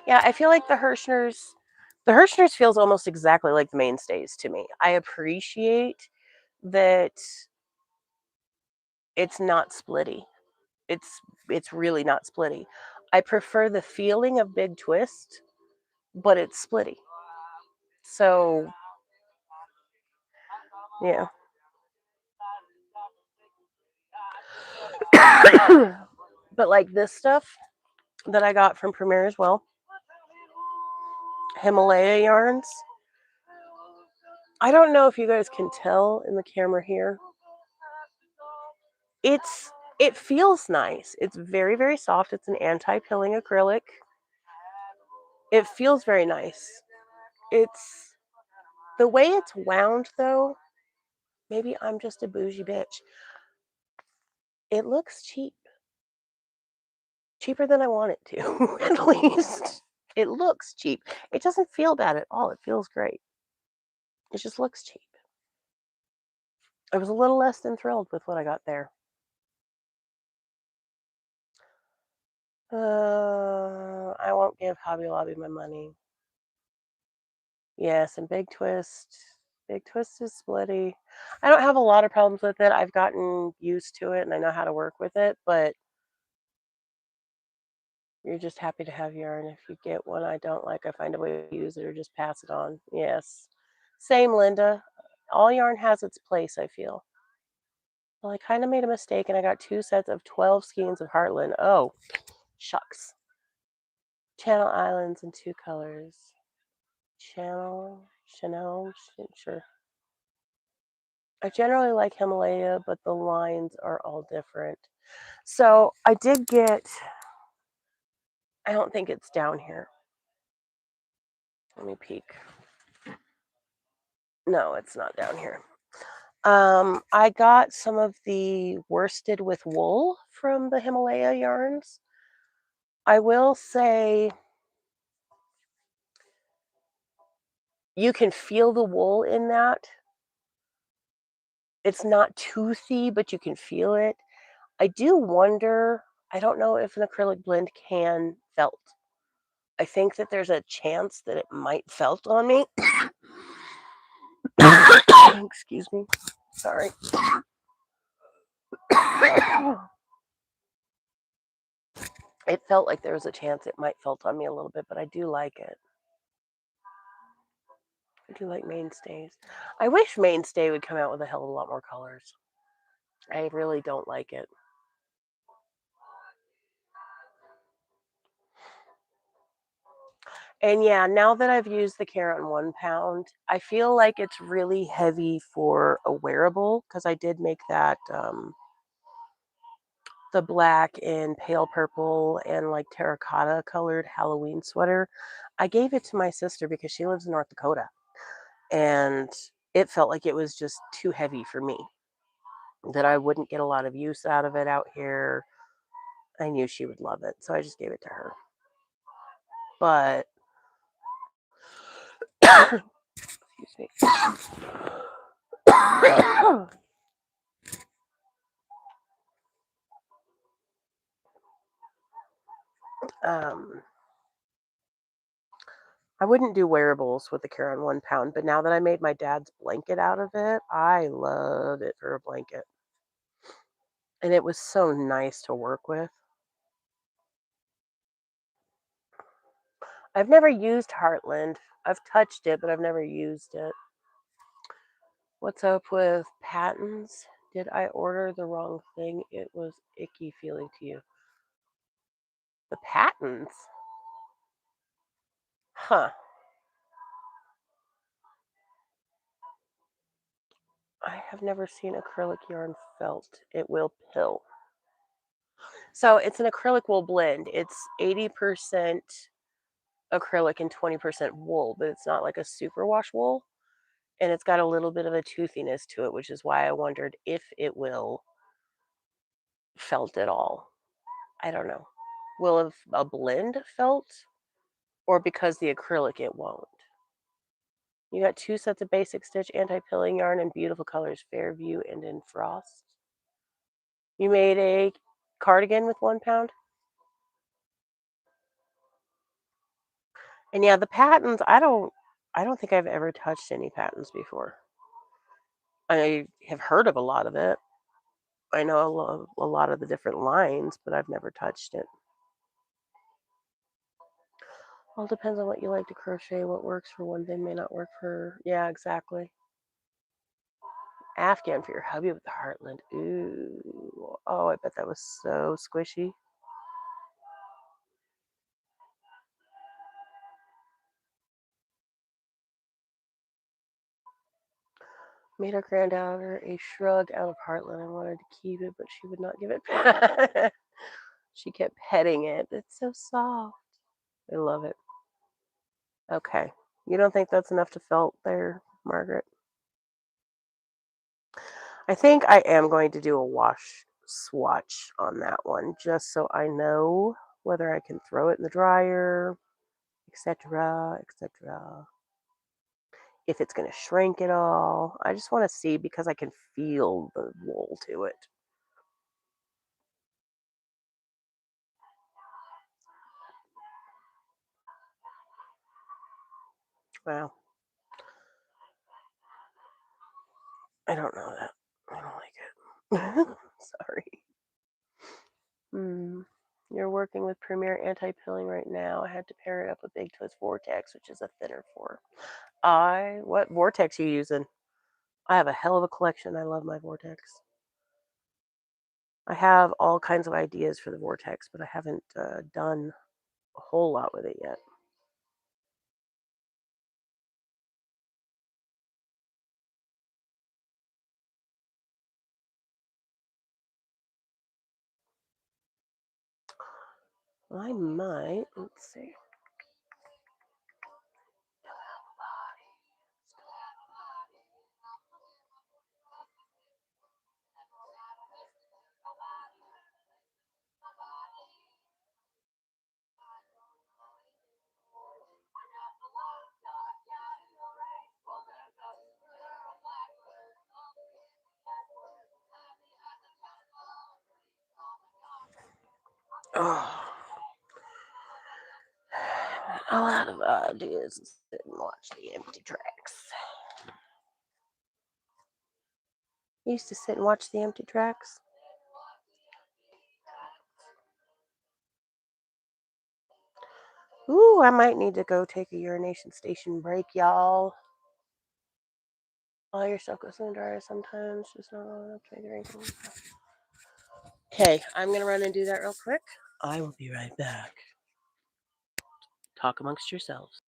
Yeah, I feel like the Hirschner's feels almost exactly like the Mainstays to me. I appreciate that It's not splitty. It's it's really not splitty. I prefer the feeling of Big Twist, but it's splitty. So, yeah. But like this stuff that I got from Premier as well, Himalaya yarns. I don't know if you guys can tell in the camera here. It feels nice. It's very, very soft. It's an anti-pilling acrylic. It feels very nice. It's the way it's wound though, maybe I'm just a bougie bitch. It looks cheap. Cheaper than I want it to, at least. It looks cheap. It doesn't feel bad at all. It feels great. It just looks cheap. I was a little less than thrilled with what I got there. I won't give Hobby Lobby my money. Yes, and Big Twist. Big Twist is splitty. I don't have a lot of problems with it. I've gotten used to it and I know how to work with it, but you're just happy to have yarn. If you get one I don't like, I find a way to use it or just pass it on. Yes. Same, Linda. All yarn has its place, I feel. Well, I kind of made a mistake and I got 2 sets of 12 skeins of Heartland. Oh, shucks. Channel Islands in 2 colors. Chanel, sure. I generally like Himalaya, but the lines are all different. So I did get, I don't think it's down here. Let me peek. No, it's not down here. I got some of the worsted with wool from the Himalaya yarns. I will say you can feel the wool in that. It's not toothy, but you can feel it. I do wonder, I don't know if an acrylic blend can felt. I think that there's a chance that it might felt on me. Excuse me. Sorry. It felt like there was a chance it might felt on me a little bit, but I do like it. I do like Mainstays. I wish Mainstay would come out with a hell of a lot more colors. I really don't like it. And yeah, now that I've used the Care on 1 pound, I feel like it's really heavy for a wearable because I did make that the black and pale purple and like terracotta colored Halloween sweater. I gave it to my sister because she lives in North Dakota and it felt like it was just too heavy for me, that I wouldn't get a lot of use out of it out here. I knew she would love it, so I just gave it to her. But excuse me. I wouldn't do wearables with the Care on 1 pound, but now that I made my dad's blanket out of it, I love it for a blanket. And it was so nice to work with. I've never used Heartland. I've touched it, but I've never used it. What's up with patents? Did I order the wrong thing? It was icky feeling to you. The patents? Huh. I have never seen acrylic yarn felt. It will pill. So it's an acrylic wool blend. It's 80% acrylic and 20% wool, but it's not like a superwash wool. And it's got a little bit of a toothiness to it, which is why I wondered if it will felt at all. I don't know. Will a blend felt? Or because the acrylic it won't? You got 2 sets of basic stitch anti-pilling yarn in beautiful colors, Fairview and in Frost. You made a cardigan with 1 pound? And yeah, the patents, I don't think I've ever touched any patents before. I have heard of a lot of it. I know a lot of the different lines, but I've never touched it. All depends on what you like to crochet. What works for one thing may not work for. Yeah, exactly. Afghan for your hubby with the heartland. Ooh. Oh, I bet that was so squishy. Made our granddaughter a shrug out of heartland. I wanted to keep it, but she would not give it back. She kept petting it. It's so soft. I love it. Okay. You don't think that's enough to felt there, Margaret? I think I am going to do a wash swatch on that one just so I know whether I can throw it in the dryer, etc., etc. If it's going to shrink at all. I just want to see because I can feel the wool to it. Wow. I don't know that. I don't like it. Sorry. Hmm. You're working with Premier Anti-Pilling right now. I had to pair it up with Big Toast Vortex, which is a thinner form. What Vortex you using? I have a hell of a collection. I love my Vortex. I have all kinds of ideas for the Vortex, but I haven't done a whole lot with it yet. I might. Let's see. Oh, a lot of ideas. Sit and watch the empty tracks. I used to sit and watch the empty tracks. Ooh, I might need to go take a urination station break, y'all. All your stuff goes in the dryer sometimes, just not long enough to make it wrinkle. Okay, I'm gonna run and do that real quick. I will be right back. Talk amongst yourselves.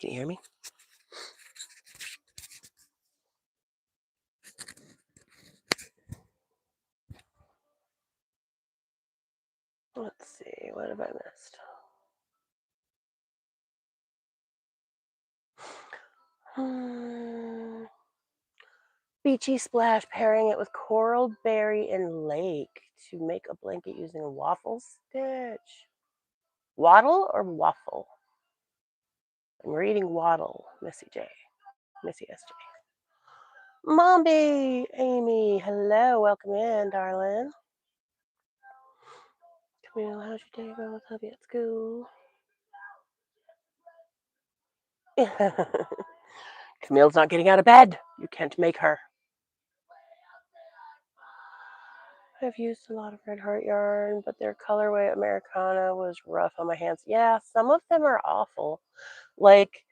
Can you hear me? Let's see, what have I missed? Beachy splash, pairing it with coral, berry, and lake to make a blanket using a waffle stitch. Waddle or waffle? I'm reading waddle, Missy J. Missy SJ. Mombi, Amy, hello, welcome in, darling. Camille, how's your day going with hubby at school? Camille's not getting out of bed. You can't make her. I've used a lot of Red Heart yarn, but their colorway Americana was rough on my hands. Yeah, some of them are awful. Like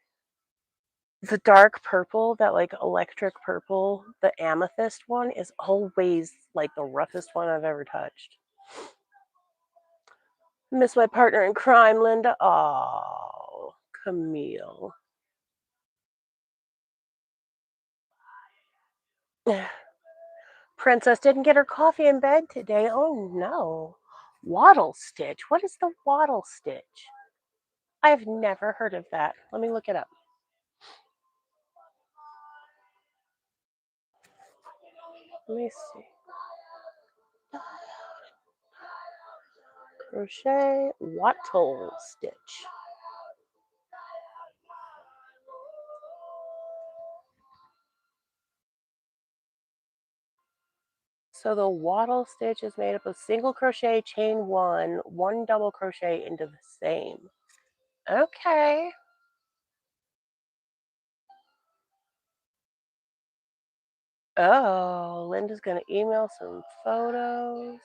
the dark purple, that like electric purple, the amethyst one is always like the roughest one I've ever touched. Miss my partner in crime, Linda. Oh, Camille. Princess didn't get her coffee in bed today. Oh no. Waddle stitch. What is the waddle stitch? I've never heard of that. Let me look it up. Let me see. Crochet wattle stitch. So the wattle stitch is made up of single crochet, chain one double crochet into the same. Okay. Oh, Linda's going to email some photos.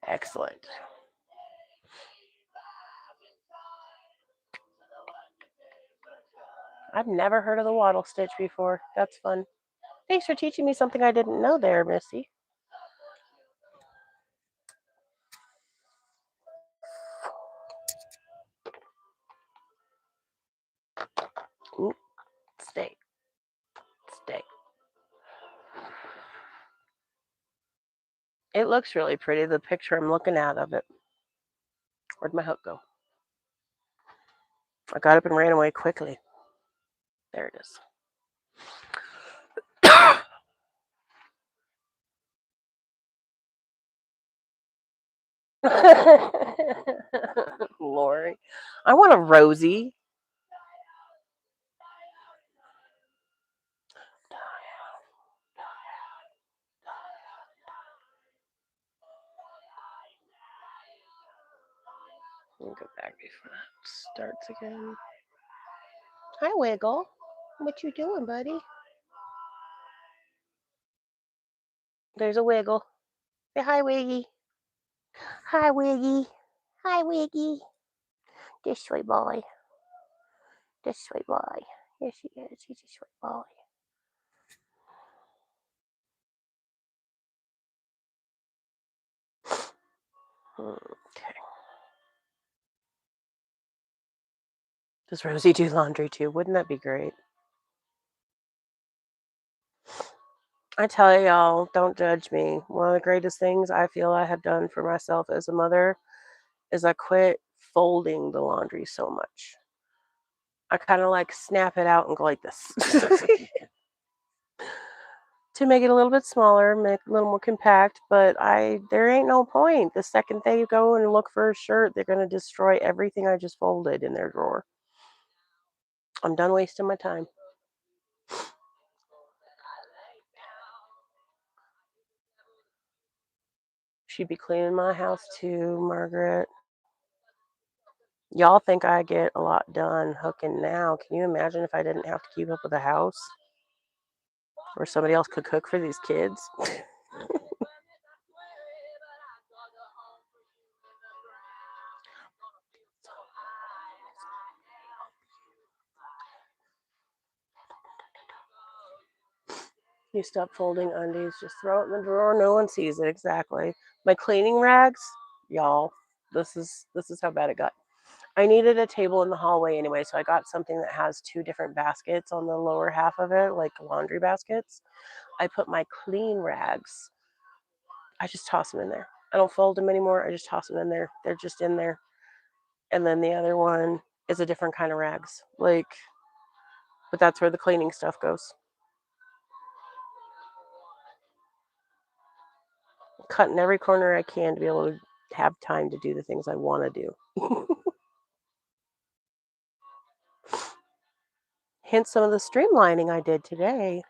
Excellent. I've never heard of the wattle stitch before. That's fun. Thanks for teaching me something I didn't know there, Missy. Ooh, stay. Stay. It looks really pretty, the picture I'm looking at of it. Where'd my hook go? I got up and ran away quickly. There it is. Lori. I want a Rosie. Let me go back before that starts again. Hi, Wiggle. What you doing, buddy? There's a Wiggle. Say hi, Wiggy. Hi, Wiggy. Hi, Wiggy. This sweet boy. This sweet boy. Yes, he is. He's a sweet boy. Okay. Does Rosie do laundry too? Wouldn't that be great? I tell y'all, don't judge me. One of the greatest things I feel I have done for myself as a mother is I quit folding the laundry so much. I kind of like snap it out and go like this to make it a little bit smaller, make it a little more compact. But there ain't no point. The second they go and look for a shirt, they're gonna destroy everything I just folded in their drawer. I'm done wasting my time. She'd be cleaning my house too, Margaret. Y'all think I get a lot done hooking now. Can you imagine if I didn't have to keep up with the house? Or somebody else could cook for these kids? You stop folding undies, just throw it in the drawer. No one sees it. Exactly. My cleaning rags, y'all, this is how bad it got. I needed a table in the hallway anyway, so I got something that has two different baskets on the lower half of it, like laundry baskets. I put my clean rags, I just toss them in there. I don't fold them anymore. I just toss them in there. They're just in there. And then the other one is a different kind of rags. Like, but that's where the cleaning stuff goes. Cutting every corner I can to be able to have time to do the things I want to do. Hence some of the streamlining I did today.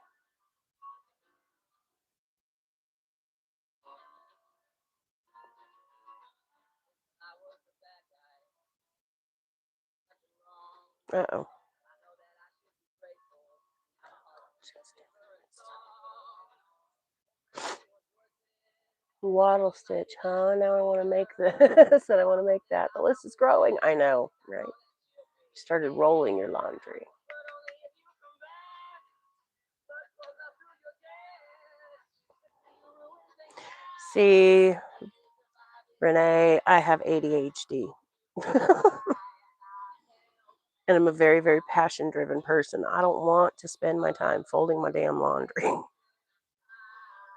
Uh-oh. Waddle stitch, huh? Now I want to make this and I want to make that. The list is growing. I know, right? Started rolling your laundry. See, Renee, I have ADHD. And I'm a very, very passion driven person. I don't want to spend my time folding my damn laundry,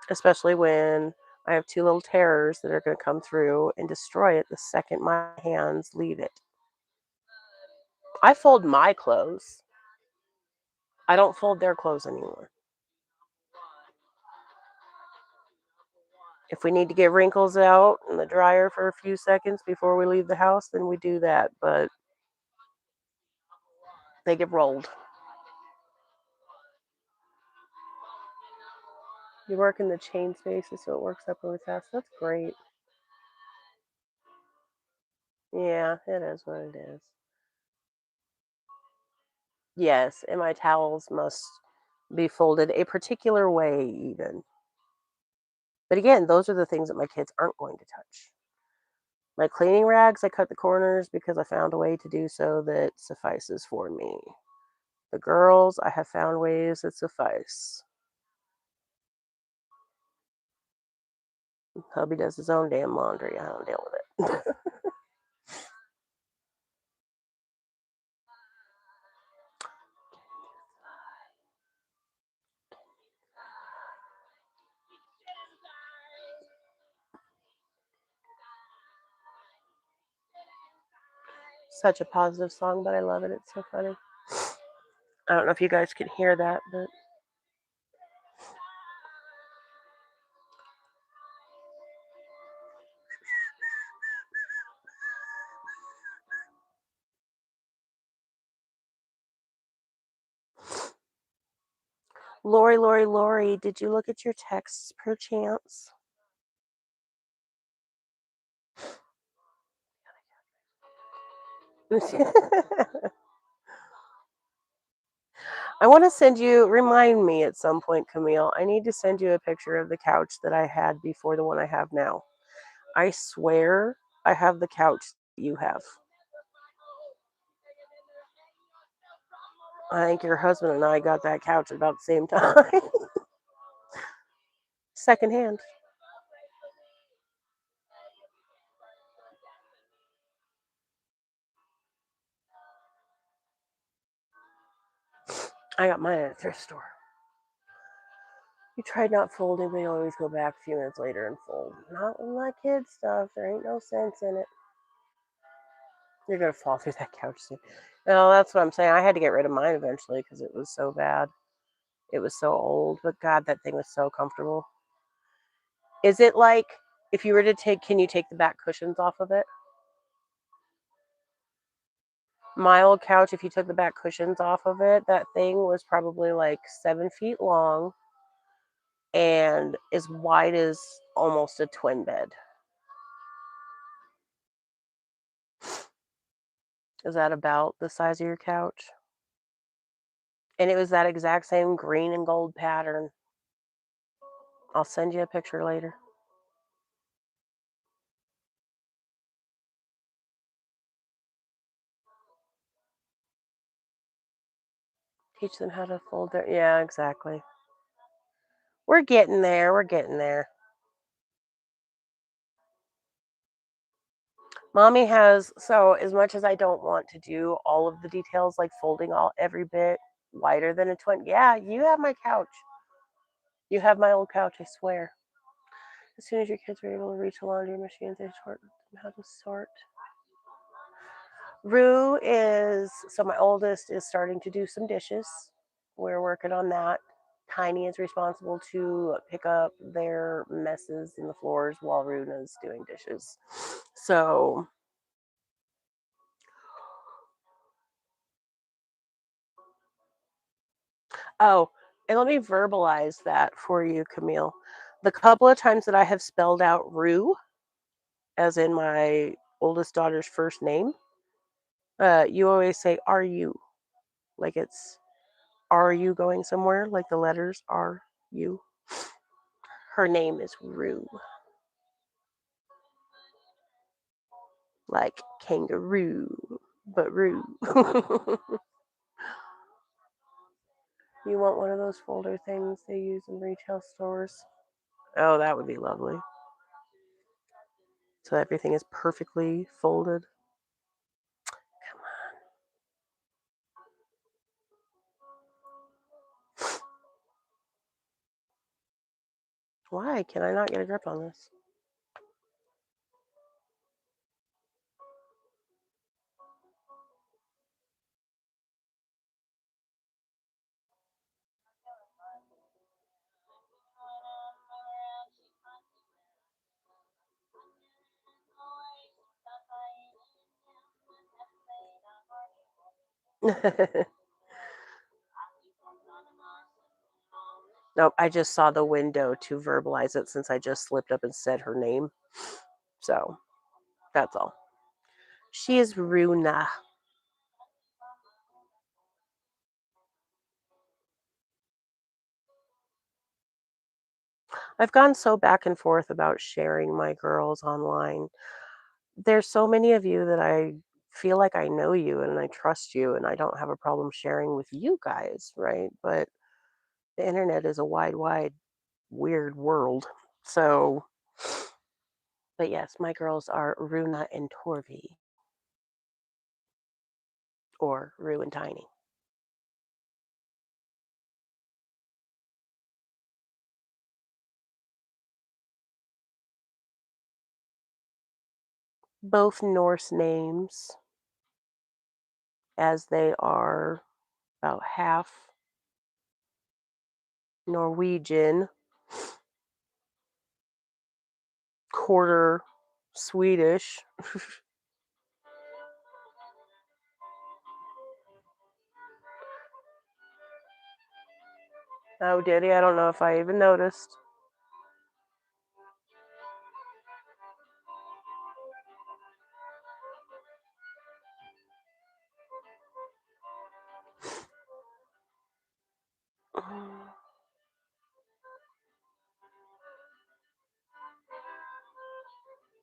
especially when I have two little terrors that are going to come through and destroy it the second my hands leave it. I fold my clothes. I don't fold their clothes anymore. If we need to get wrinkles out in the dryer for a few seconds before we leave the house, then we do that, but they get rolled. You work in the chain spaces so it works up really fast. That's great. Yeah, it is what it is. Yes, and my towels must be folded a particular way, even. But again, those are the things that my kids aren't going to touch. My cleaning rags, I cut the corners because I found a way to do so that suffices for me. The girls, I have found ways that suffice. Hubby does his own damn laundry. I don't deal with it. Such a positive song, but I love it. It's so funny. I don't know if you guys can hear that, but Lori, did you look at your texts perchance? I want to send you, remind me at some point, Camille. I need to send you a picture of the couch that I had before the one I have now. I swear I have the couch you have. I think your husband and I got that couch at about the same time. Secondhand. I got mine at a thrift store. You tried not folding, but you always go back a few minutes later and fold. Not with my kids' stuff. There ain't no sense in it. You're gonna fall through that couch soon. No, that's what I'm saying. I had to get rid of mine eventually because it was so bad. It was so old. But God, that thing was so comfortable. Is it like if you were to take? Can you take the back cushions off of it? My old couch, if you took the back cushions off of it, that thing was probably like 7 feet long and as wide as almost a twin bed. Is that about the size of your couch? And it was that exact same green and gold pattern. I'll send you a picture later. Teach them how to fold their, yeah, exactly. We're getting there. We're getting there. Mommy has, so as much as I don't want to do all of the details, like folding all every bit wider than a 20. Yeah, you have my couch. You have my old couch, I swear. As soon as your kids are able to reach the laundry machines, they taught them how to sort. Rue is, so my oldest is starting to do some dishes. We're working on that. Tiny is responsible to pick up their messes in the floors while Runa's doing dishes. So, oh, and let me verbalize that for you, Camille. The couple of times that I have spelled out Rue, as in my oldest daughter's first name, you always say, "Are you?" Like it's, "Are you going somewhere?" Like the letters are you. Her name is Rue, like kangaroo, but Rue. You want one of those folder things they use in retail stores? Oh, that would be lovely. So everything is perfectly folded. Why can I not get a grip on this? Nope, I just saw the window to verbalize it since I just slipped up and said her name. So that's all. She is Runa. I've gone so back and forth about sharing my girls online. There's so many of you that I feel like I know you and I trust you and I don't have a problem sharing with you guys, right? But the internet is a wide, wide, weird world. So, but yes, my girls are Runa and Torvi, or Rue and Tiny. Both Norse names, as they are about half Norwegian, quarter Swedish. Oh, did he? I don't know if I even noticed.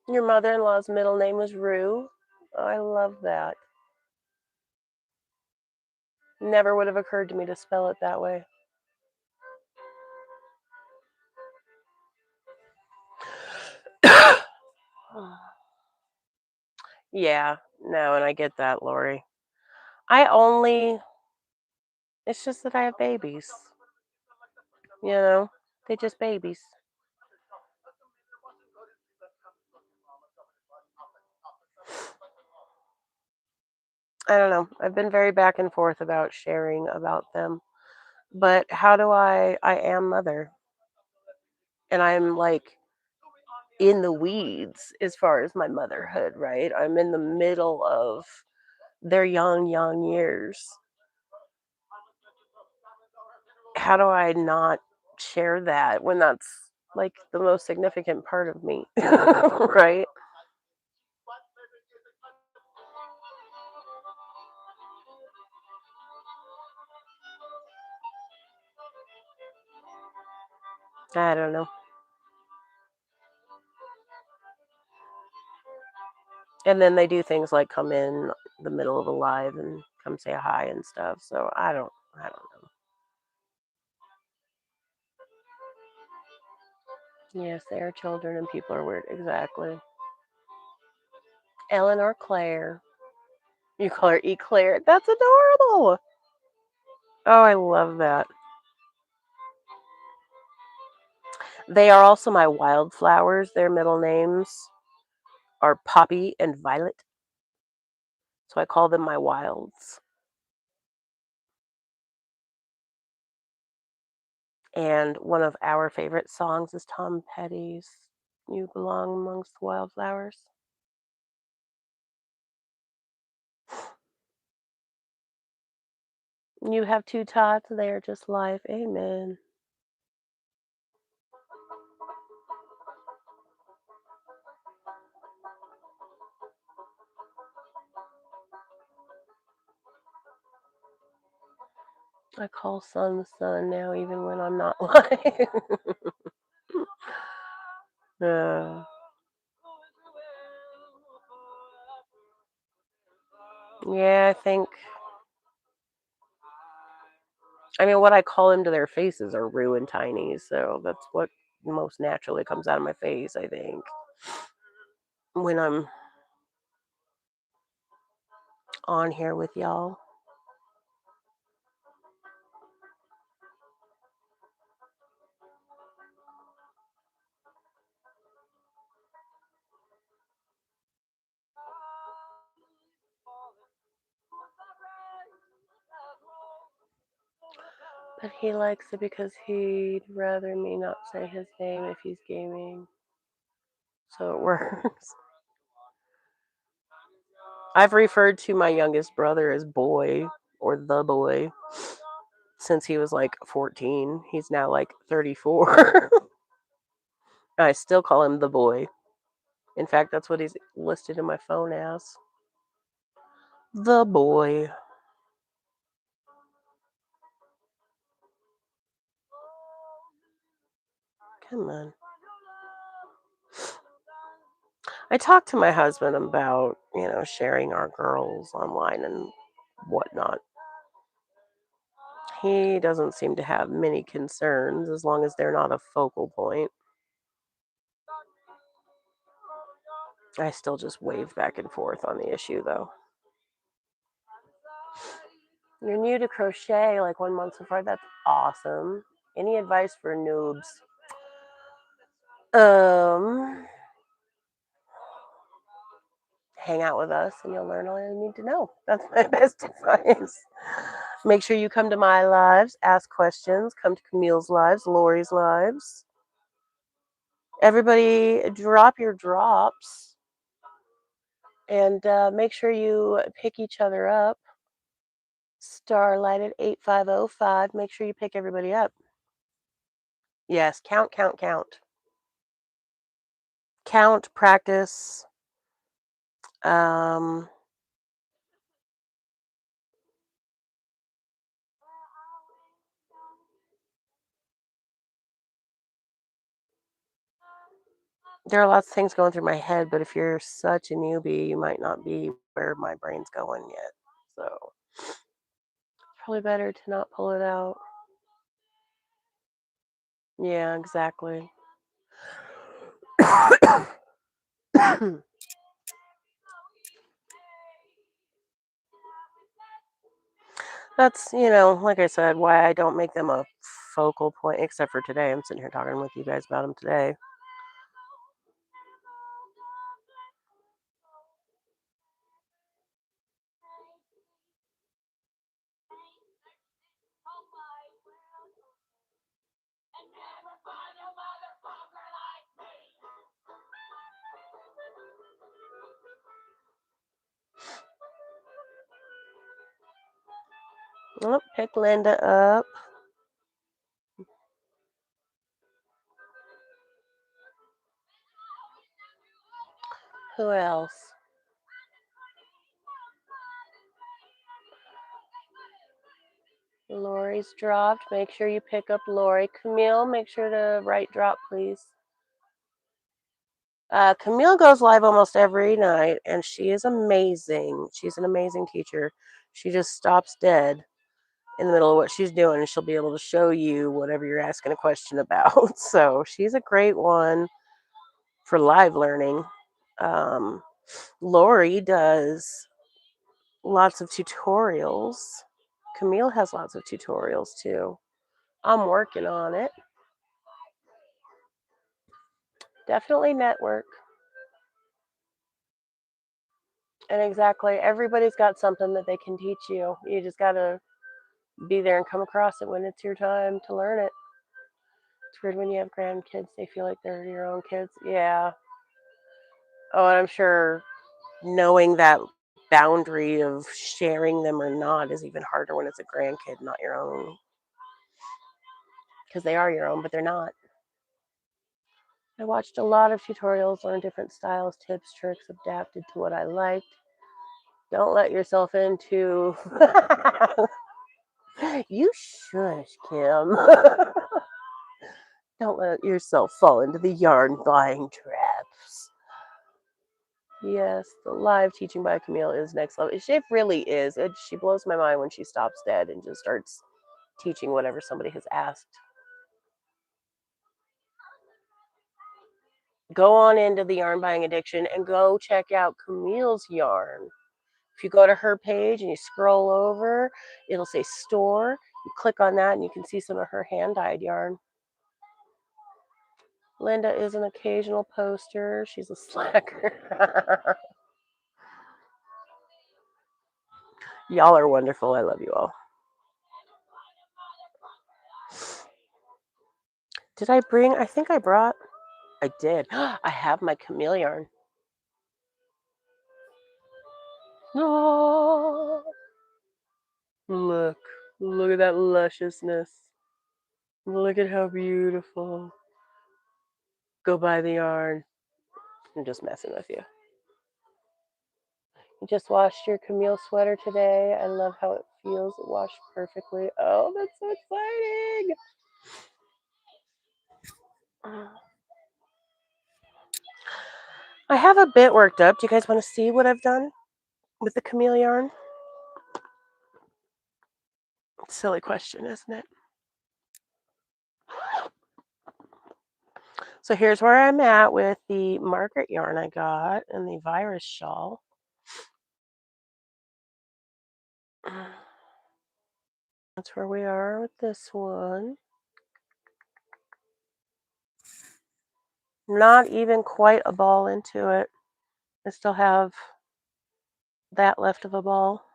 Your mother in law's middle name was Rue. Oh, I love that. Never would have occurred to me to spell it that way. Yeah, no, and I get that, Lori. I only, it's just that I have babies. You know, they just babies. I don't know. I've been very back and forth about sharing about them. But how do I am mother and I'm like in the weeds as far as my motherhood, right? I'm in the middle of their young years. How do I not share that when that's like the most significant part of me, right? I don't know. And then they do things like come in the middle of a live and come say hi and stuff. So I don't know. Yes, they are children and people are weird. Exactly. Eleanor Claire. You call her Eclair. That's adorable. Oh, I love that. They are also my wildflowers. Their middle names are Poppy and Violet. So I call them my wilds. And one of our favorite songs is Tom Petty's You Belong Amongst the Wildflowers. You have two tots, they are just life. Amen. I call sun now, even when I'm not lying. uh, yeah, what I call them to their faces are Rue and Tiny, so that's what most naturally comes out of my face, I think, when I'm on here with y'all. But he likes it because he'd rather me not say his name if he's gaming. So it works. I've referred to my youngest brother as boy or the boy since he was like 14. He's now like 34. I still call him the boy. In fact, that's what he's listed in my phone as. The boy. Come on. I talked to my husband about, sharing our girls online and whatnot. He doesn't seem to have many concerns as long as they're not a focal point. I still just wave back and forth on the issue, though. You're new to crochet, like 1 month so far. That's awesome. Any advice for noobs? Hang out with us and you'll learn all you need to know. That's my best advice. Make sure you come to my lives, ask questions, come to Camille's lives, Lori's lives. Everybody drop your drops and make sure you pick each other up. Starlight at 8505. Make sure you pick everybody up. Yes, count. Count, practice. There are lots of things going through my head, but if you're such a newbie, you might not be where my brain's going yet. So probably better to not pull it out. Yeah, exactly. That's, like I said, why I don't make them a focal point, except for today. I'm sitting here talking with you guys about them today. Oh, pick Linda up. Who else? Lori's dropped. Make sure you pick up Lori. Camille, make sure to write drop, please. Camille goes live almost every night, and she is amazing. She's an amazing teacher. She just stops dead in the middle of what she's doing, and she'll be able to show you whatever you're asking a question about. So she's a great one for live learning. Lori does lots of tutorials. Camille has lots of tutorials too. I'm working on it. Definitely network. And exactly, everybody's got something that they can teach you. You just got to be there and come across it when it's your time to learn it. It's weird when you have grandkids, they feel like they're your own kids. Yeah. Oh, and I'm sure knowing that boundary of sharing them or not is even harder when it's a grandkid, not your own. Because they are your own, but they're not. I watched a lot of tutorials, learned different styles, tips, tricks, adapted to what I liked. Don't let yourself into. You shush, Kim. Don't let yourself fall into the yarn buying traps. Yes, the live teaching by Camille is next level. She really is. She blows my mind when she stops dead and just starts teaching whatever somebody has asked. Go on into the yarn buying addiction and go check out Camille's yarn. If you go to her page and you scroll over, it'll say store. You click on that and you can see some of her hand-dyed yarn. Linda is an occasional poster. She's a slacker. Y'all are wonderful. I love you all. Did I bring? I think I brought. I did. I have my Camille yarn. Oh, look at that lusciousness. Look at how beautiful. Go buy the yarn. I'm just messing with you. You just washed your Camille sweater today. I love how it feels. It washed perfectly. Oh, that's so exciting. I have a bit worked up. Do you guys want to see what I've done with the Camille yarn? Silly question, isn't it? So here's where I'm at with the Margaret yarn I got and the virus shawl. That's where we are with this one. Not even quite a ball into it. I still have that left of a ball.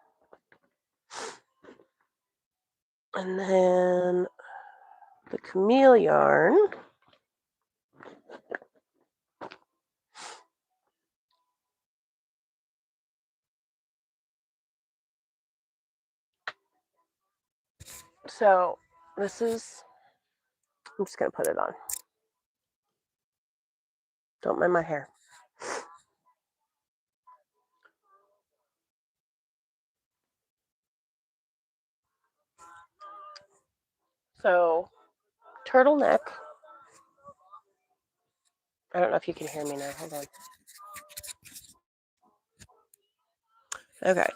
And then the Camille yarn. So this is, I'm just going to put it on. Don't mind my hair. So turtleneck. I don't know if you can hear me now. Hold on. Okay.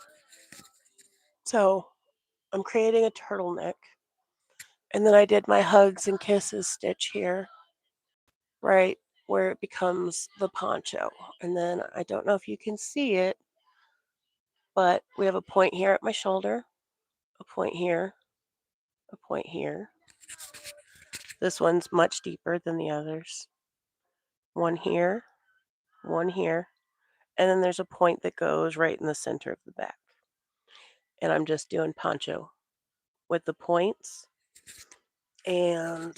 So I'm creating a turtleneck. And then I did my hugs and kisses stitch here, right where it becomes the poncho. And then I don't know if you can see it, but we have a point here at my shoulder, a point here, a point here. This one's much deeper than the others. One here, one here, and then there's a point that goes right in the center of the back. And I'm just doing poncho with the points. And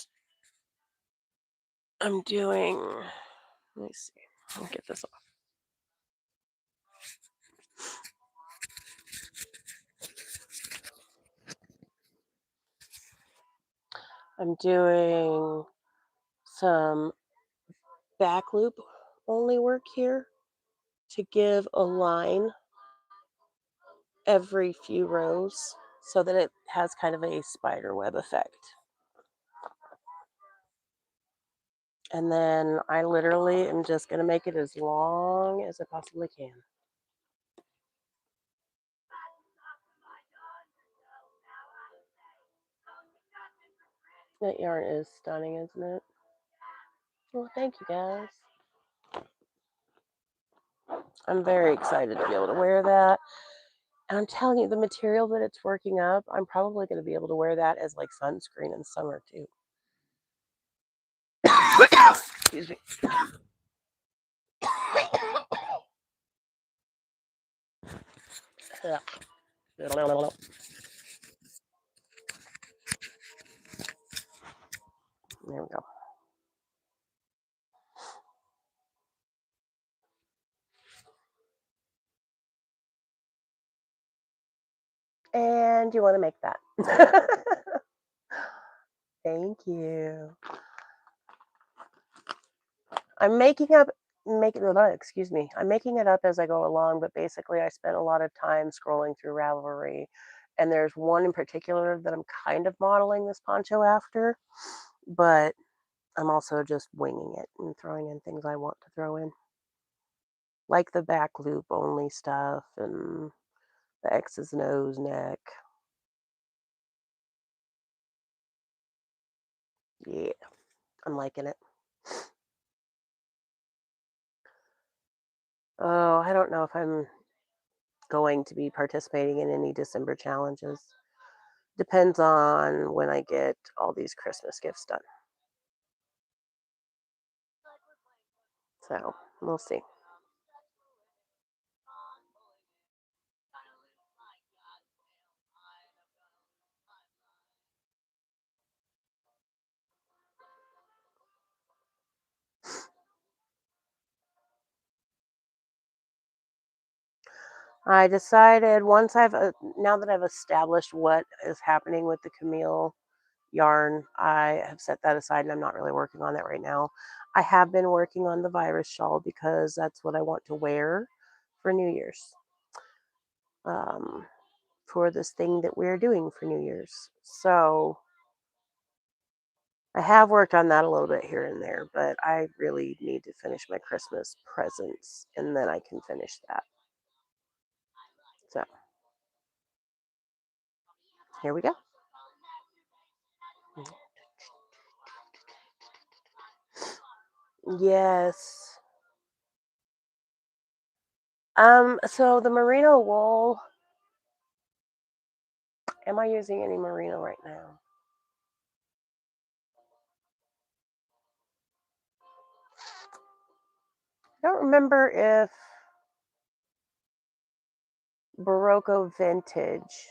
I'm doing, let me see, let me get this off. I'm doing some back loop only work here to give a line every few rows so that it has kind of a spider web effect. And then I literally am just going to make it as long as I possibly can. That yarn is stunning, isn't it? Well, thank you guys. I'm very excited to be able to wear that. And I'm telling you, the material that it's working up, I'm probably going to be able to wear that as like sunscreen in summer too. Excuse me. There we go. And you want to make that. Thank you. I'm making up making excuse me. I'm making it up as I go along, but basically I spent a lot of time scrolling through Ravelry, and there's one in particular that I'm kind of modeling this poncho after, but I'm also just winging it and throwing in things I want to throw in, like the back loop only stuff and the X's nose neck. Yeah, I'm liking it. Oh, I don't know if I'm going to be participating in any December challenges. Depends on when I get all these Christmas gifts done. So we'll see. I decided once now that I've established what is happening with the Camille yarn, I have set that aside and I'm not really working on it right now. I have been working on the virus shawl because that's what I want to wear for New Year's. Um, for this thing that we're doing for New Year's. So I have worked on that a little bit here and there, but I really need to finish my Christmas presents and then I can finish that. So here we go. Yes. So the merino wool, am I using any merino right now? I don't remember if Barocco Vintage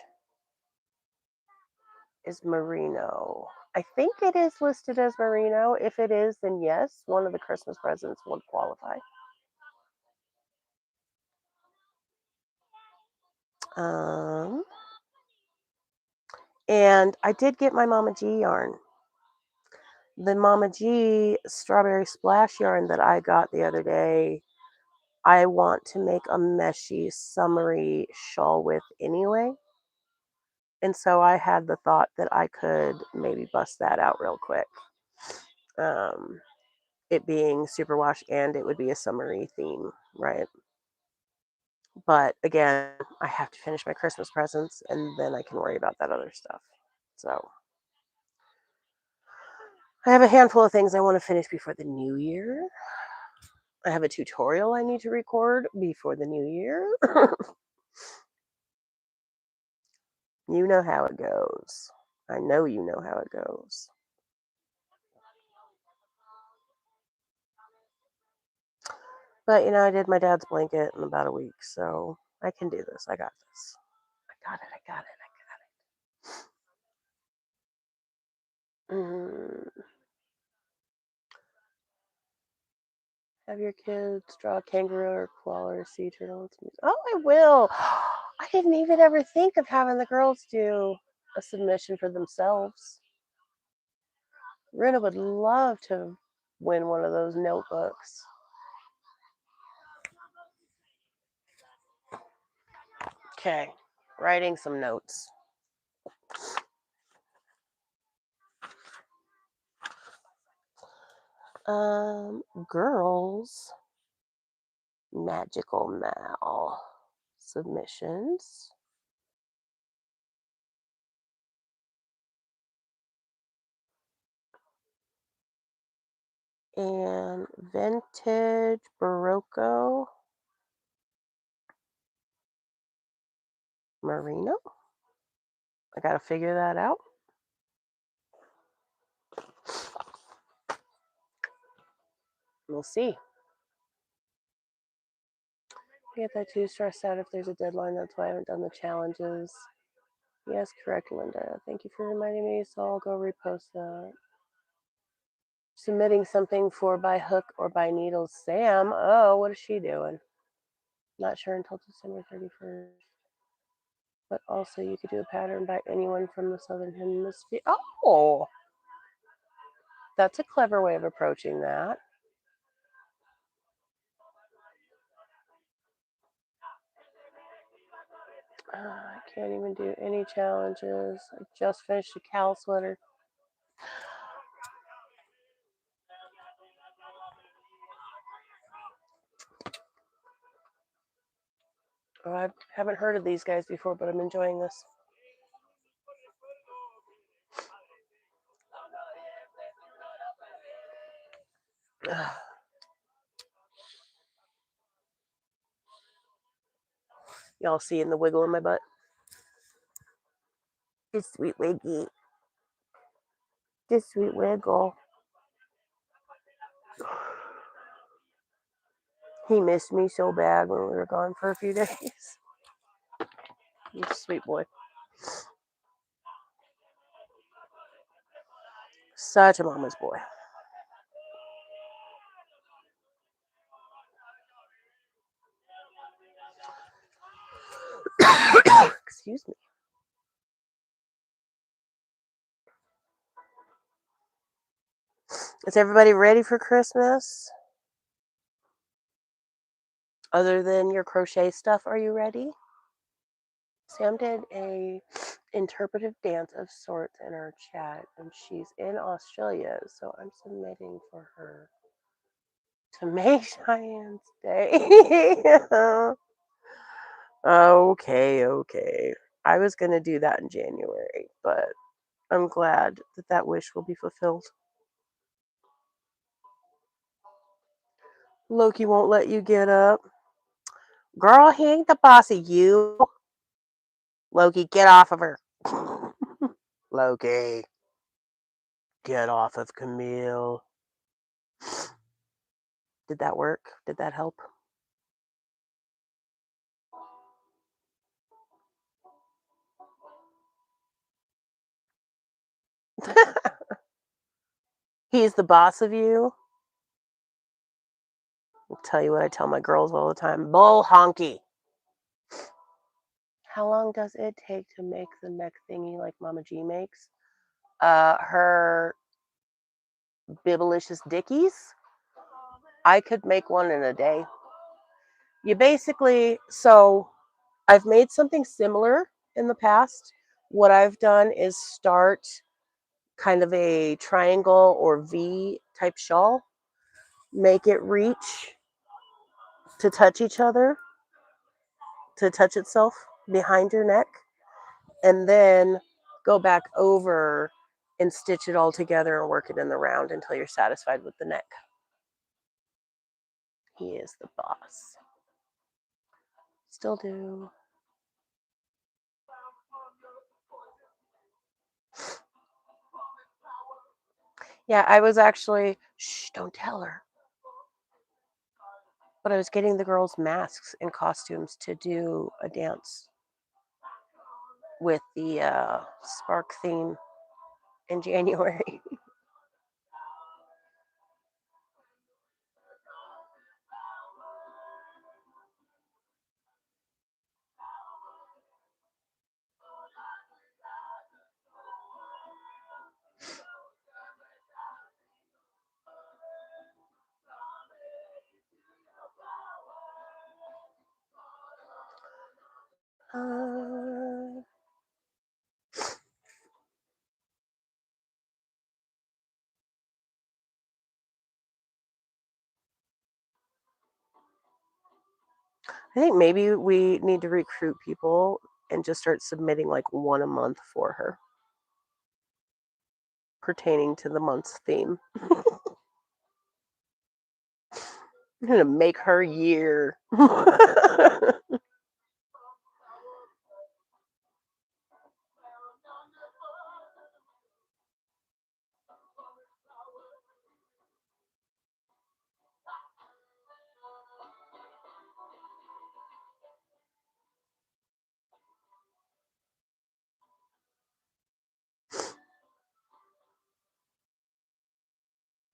is merino. I think it is listed as merino. If it is, then yes, one of the Christmas presents would qualify. Um, and I did get my Mama G yarn. The Mama G strawberry splash yarn that I got the other day, I want to make a meshy, summery shawl with anyway. And so I had the thought that I could maybe bust that out real quick. Um, it being superwash and it would be a summery theme, right? But again, I have to finish my Christmas presents and then I can worry about that other stuff. So I have a handful of things I want to finish before the new year. I have a tutorial I need to record before the new year. You know how it goes. I know you know how it goes. But you know, I did my dad's blanket in about a week, so I can do this. I got this. I got it. I got it. Have your kids draw a kangaroo or koala or sea turtle. Oh, I will. I didn't even ever think of having the girls do a submission for themselves. Rita would love to win one of those notebooks. Okay, writing some notes. Girls, Magical Mal submissions. And Vintage Barocco Marina? I gotta figure that out. We'll see. I get that too stressed out if there's a deadline. That's why I haven't done the challenges. Yes, correct, Linda. Thank you for reminding me, so I'll go repost that. Submitting something for by hook or by needles. Sam, oh, what is she doing? Not sure until December 31st. But also, you could do a pattern by anyone from the southern hemisphere. Oh, that's a clever way of approaching that. I can't even do any challenges. I just finished a cow sweater. Oh, I haven't heard of these guys before, but I'm enjoying this. Y'all seeing the wiggle in my butt? Just sweet wiggy. Just sweet wiggle. He missed me so bad when we were gone for a few days. He's a sweet boy. Such a mama's boy. Excuse me. Is everybody ready for Christmas? Other than your crochet stuff, are you ready? Sam did a interpretive dance of sorts in our chat, and she's in Australia, so I'm submitting for her to make Cheyenne's Day. Okay. I was going to do that in January, but I'm glad that that wish will be fulfilled. Loki won't let you get up. Girl, he ain't the boss of you. Loki, get off of her. Loki, get off of Camille. Did that work? Did that help? He's the boss of you. I'll tell you what I tell my girls all the time. Bull honky. How long does it take to make the neck thingy like Mama G makes? Her Bibblicious Dickies. I could make one in a day. You basically, so I've made something similar in the past. What I've done is start kind of a triangle or V type shawl, make it reach to touch each other, to touch itself behind your neck, and then go back over and stitch it all together and work it in the round until you're satisfied with the neck. He is the boss. Still do. Yeah, I was actually, shh, don't tell her. But I was getting the girls masks and costumes to do a dance with the Spark theme in January. I think maybe we need to recruit people and just start submitting like one a month for her pertaining to the month's theme. I'm gonna make her year.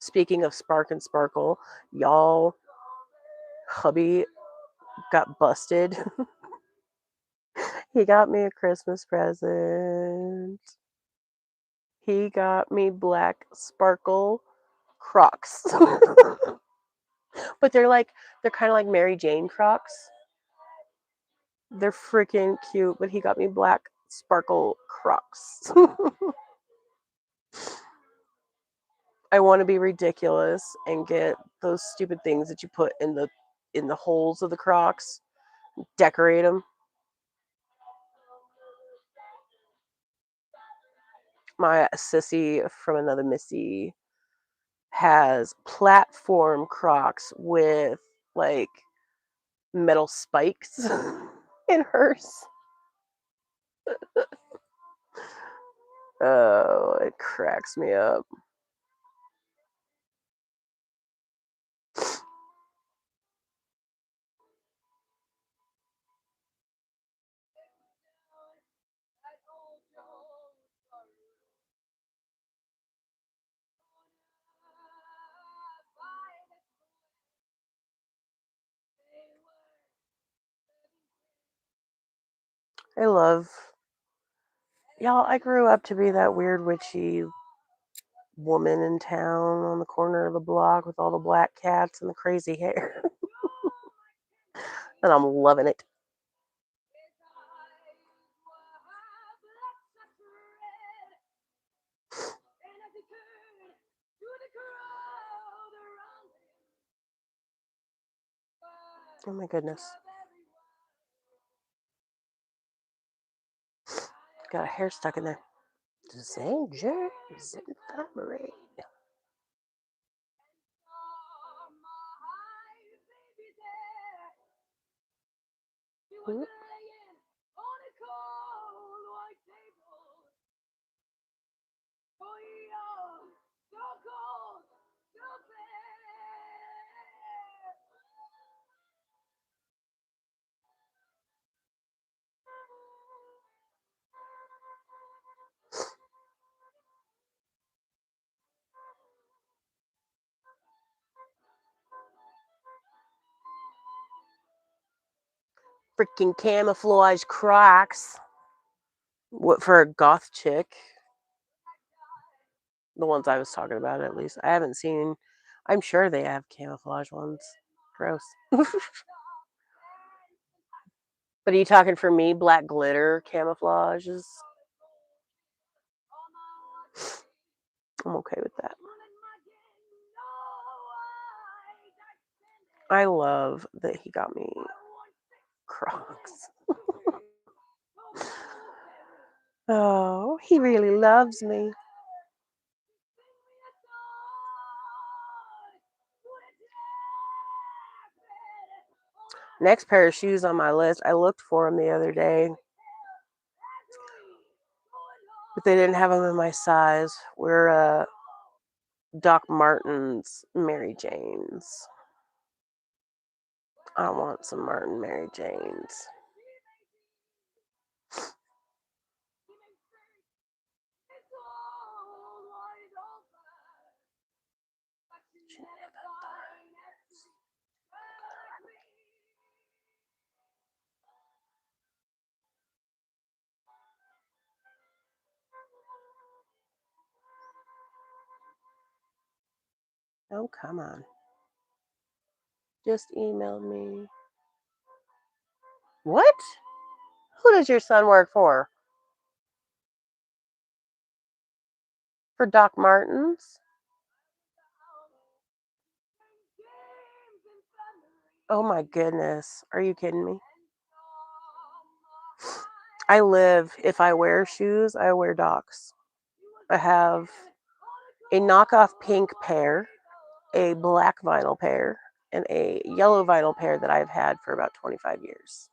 Speaking of Spark and Sparkle, y'all, hubby got busted. He got me a Christmas present. He got me black sparkle Crocs. But they're kind of like Mary Jane Crocs. They're freaking cute, but he got me black sparkle Crocs. I want to be ridiculous and get those stupid things that you put in the holes of the Crocs, decorate them. My sissy from another Missy has platform Crocs with like metal spikes in hers. Oh, it cracks me up. I love y'all. I grew up to be that weird witchy woman in town on the corner of the block with all the black cats and the crazy hair. And I'm loving it. Oh my goodness. Got a hair stuck in there. Danger is infirmary. Ooh. Freaking camouflage Crocs. What for a goth chick? The ones I was talking about, at least. I haven't seen. I'm sure they have camouflage ones. Gross. But are you talking for me? Black glitter camouflages? I'm okay with that. I love that he got me Crocs. Oh, he really loves me. Next pair of shoes on my list. I looked for them the other day, but they didn't have them in my size. We're Doc Martens Mary Janes. I want some Martin Mary Janes. Oh, come on. Just emailed me. What? Who does your son work for? For Doc Martens? Oh my goodness. Are you kidding me? If I wear shoes, I wear Docs. I have a knockoff pink pair, a black vinyl pair, and a yellow vinyl pair that I've had for about 25 years.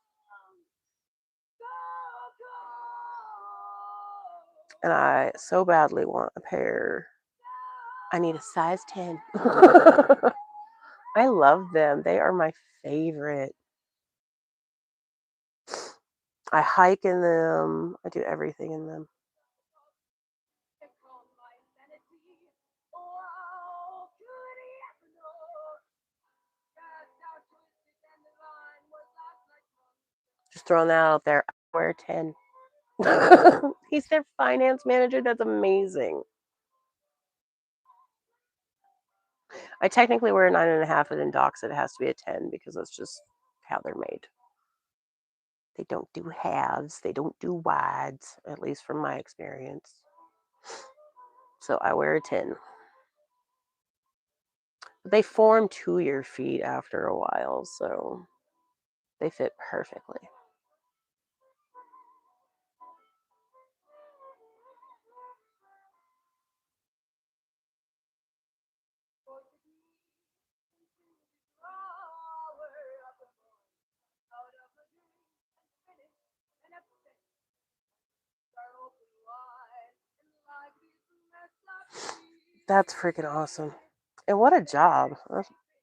And I so badly want a pair. I need a size 10. I love them. They are my favorite. I hike in them. I do everything in them. Just throwing that out there. I wear a 10. He's their finance manager. That's amazing. I technically wear a 9.5, but in docs it has to be a 10 because that's just how they're made. They don't do halves. They don't do wides, at least from my experience. So I wear a 10. They form to your feet after a while, so they fit perfectly. That's freaking awesome. And what a job.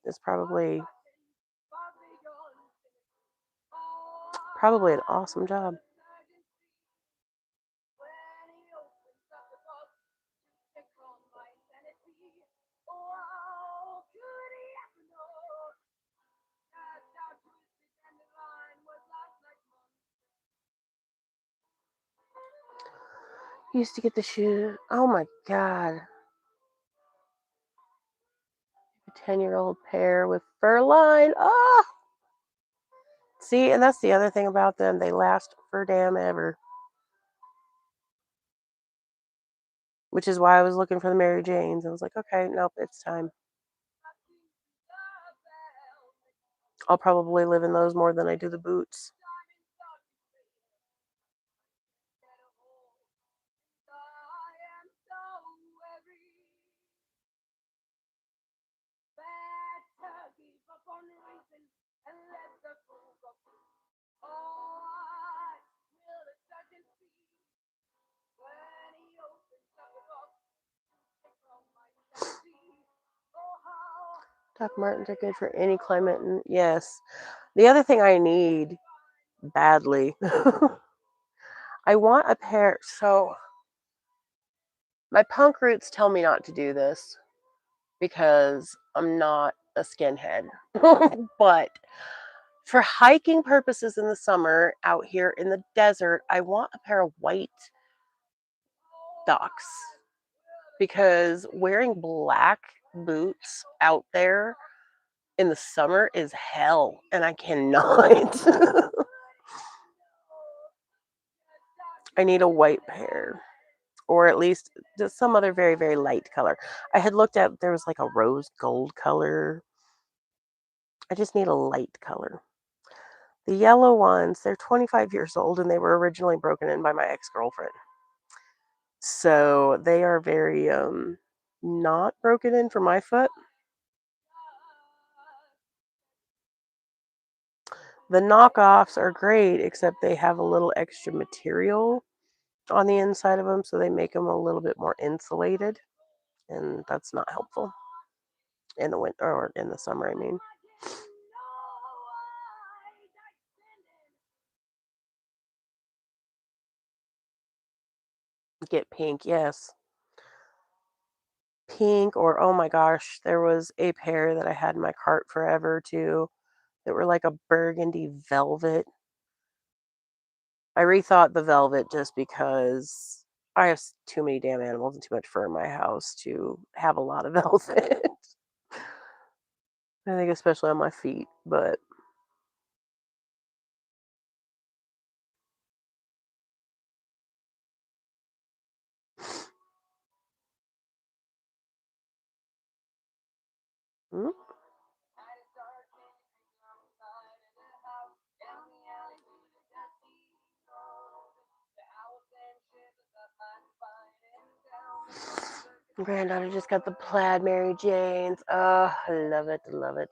It's probably an awesome job. Used to get the shoe. Oh my god. A 10-year-old pair with fur line. Oh! See, and that's the other thing about them. They last for damn ever. Which is why I was looking for the Mary Janes. I was like, okay, nope, it's time. I'll probably live in those more than I do the boots. Doc Martens are good for any climate. And yes. The other thing I need badly, I want a pair. So my punk roots tell me not to do this because I'm not a skinhead. But for hiking purposes in the summer out here in the desert, I want a pair of white Docs because wearing black boots out there in the summer is hell, and I cannot. I need a white pair, or at least just some other very, very light color. I had looked at, there was like a rose gold color. I just need a light color. The yellow ones, they're 25 years old and they were originally broken in by my ex-girlfriend. So they are very not broken in for my foot. The knockoffs are great, except they have a little extra material on the inside of them, so they make them a little bit more insulated, and that's not helpful in the winter or in the summer, I mean. Get pink, yes. Pink, or oh my gosh, there was a pair that I had in my cart forever too that were like a burgundy velvet. I rethought the velvet just because I have too many damn animals and too much fur in my house to have a lot of velvet. I think especially on my feet, but mm, granddaughter just got the plaid Mary Janes. Oh, I love it, love it.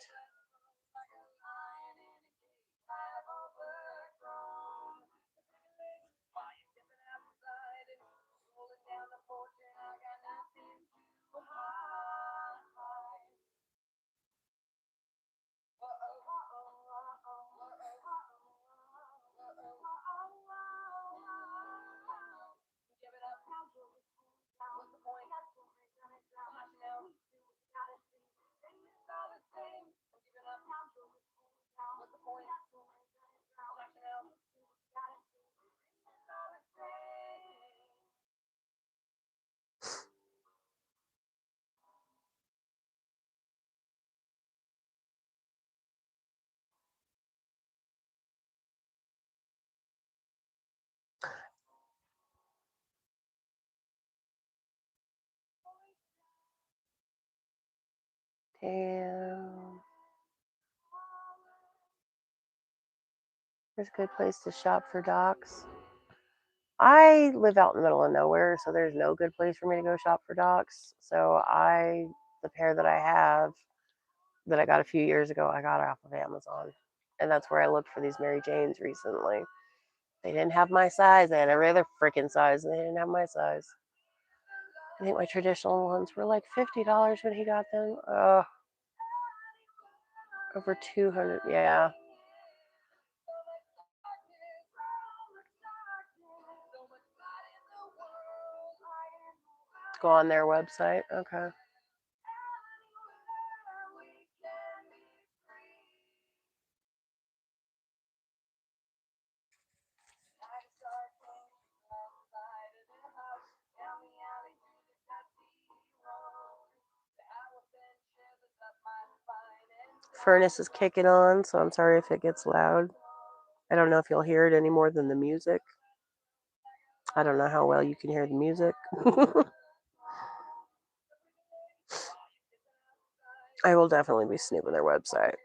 Damn. There's a good place to shop for docs. I live out in the middle of nowhere, so there's no good place for me to go shop for docs. So the pair that I have that I got a few years ago, I got off of Amazon. And that's where I looked for these Mary Janes recently. They didn't have my size. They had every other freaking size, and they didn't have my size. I think my traditional ones were like $50 when he got them. Over 200. Yeah. Go on their website. Okay. Furnace is kicking on, so I'm sorry if it gets loud. I don't know if you'll hear it any more than the music. I don't know how well you can hear the music. I will definitely be snooping their website.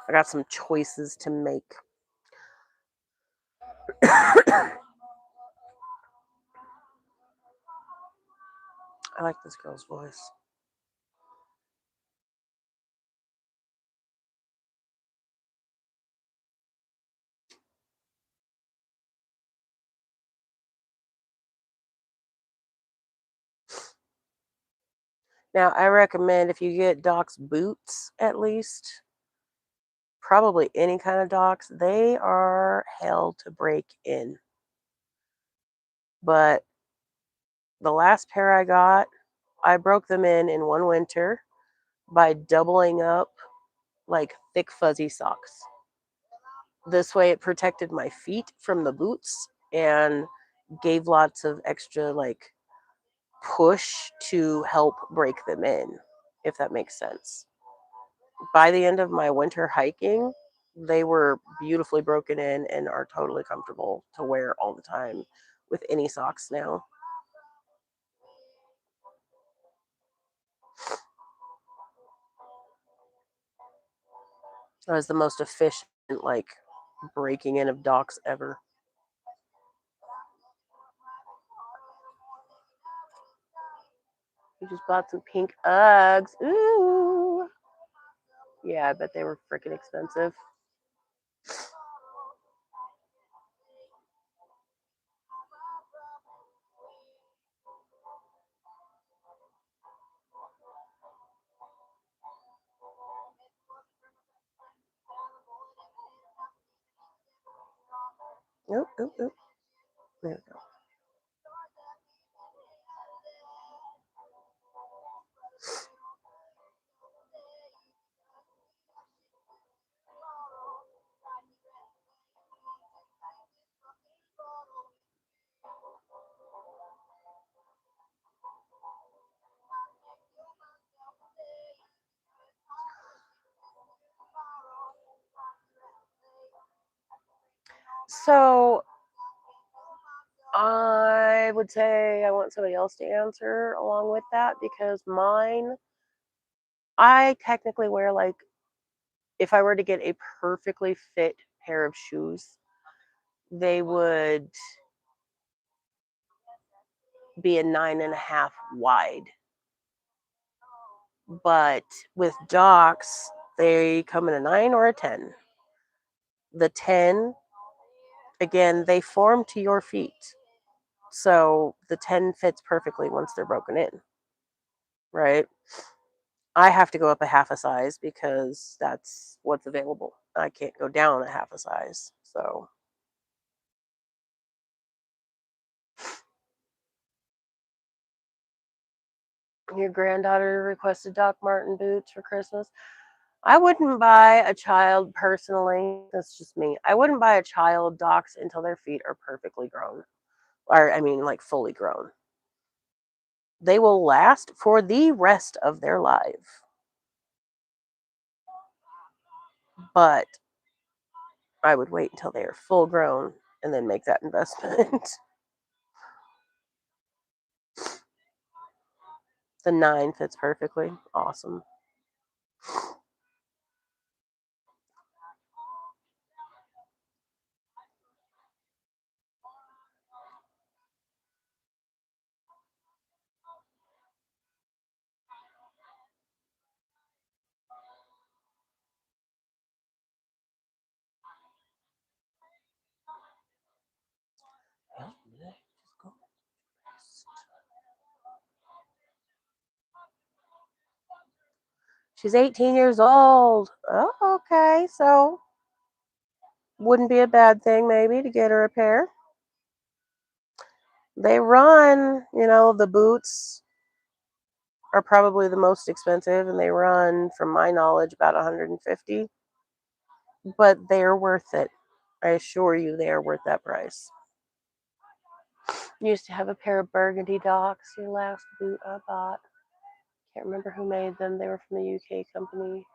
I got some choices to make. I like this girl's voice. Now, I recommend if you get Doc's boots, at least, probably any kind of Docs, they are hell to break in. But the last pair I got, I broke them in one winter by doubling up like thick fuzzy socks. This way it protected my feet from the boots and gave lots of extra like push to help break them in, if that makes sense. By the end of my winter hiking, they were beautifully broken in and are totally comfortable to wear all the time with any socks now. That was the most efficient like breaking in of Docs ever. You just bought some pink Uggs. Ooh. Yeah, I bet they were freaking expensive. Oop, oop, oop. There we go. So I would say I want somebody else to answer along with that because mine, I technically wear like, if I were to get a perfectly fit pair of shoes, they would be a 9.5 wide. But with Docs, they come in a 9 or a 10. The 10, again, they form to your feet. So the 10 fits perfectly once they're broken in, right? I have to go up a half a size because that's what's available. I can't go down a half a size. So your granddaughter requested Doc Martin boots for Christmas. I wouldn't buy a child personally. That's just me. I wouldn't buy a child Docs until their feet are perfectly grown. Or, I mean, like fully grown. They will last for the rest of their life. But I would wait until they are full grown and then make that investment. The 9 fits perfectly. Awesome. She's 18 years old. Oh, okay. So wouldn't be a bad thing maybe to get her a pair. They run, the boots are probably the most expensive and they run from my knowledge about 150, but they're worth it. I assure you they are worth that price. Used to have a pair of burgundy Docs, your last boot I bought. Can't remember who made them. They were from the UK company.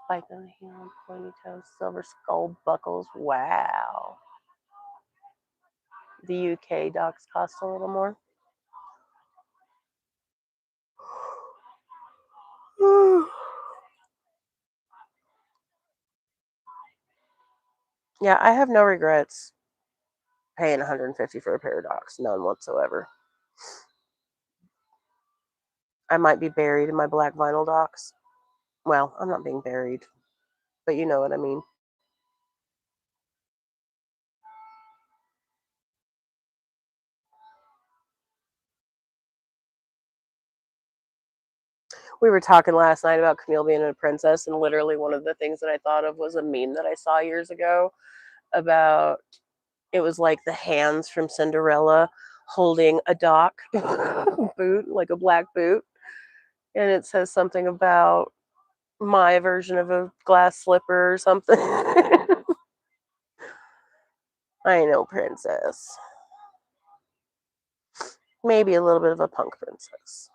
Spike on the heel, pointy toes, silver skull buckles. Wow. The UK Docs cost a little more. Yeah, I have no regrets paying 150 for a pair of Docs. None whatsoever. I might be buried in my black vinyl Docs. Well, I'm not being buried, but you know what I mean. We were talking last night about Camille being a princess, and literally one of the things that I thought of was a meme that I saw years ago about it was like the hands from Cinderella holding a Doc boot, like a black boot, and it says something about my version of a glass slipper or something. I know, princess. Maybe a little bit of a punk princess.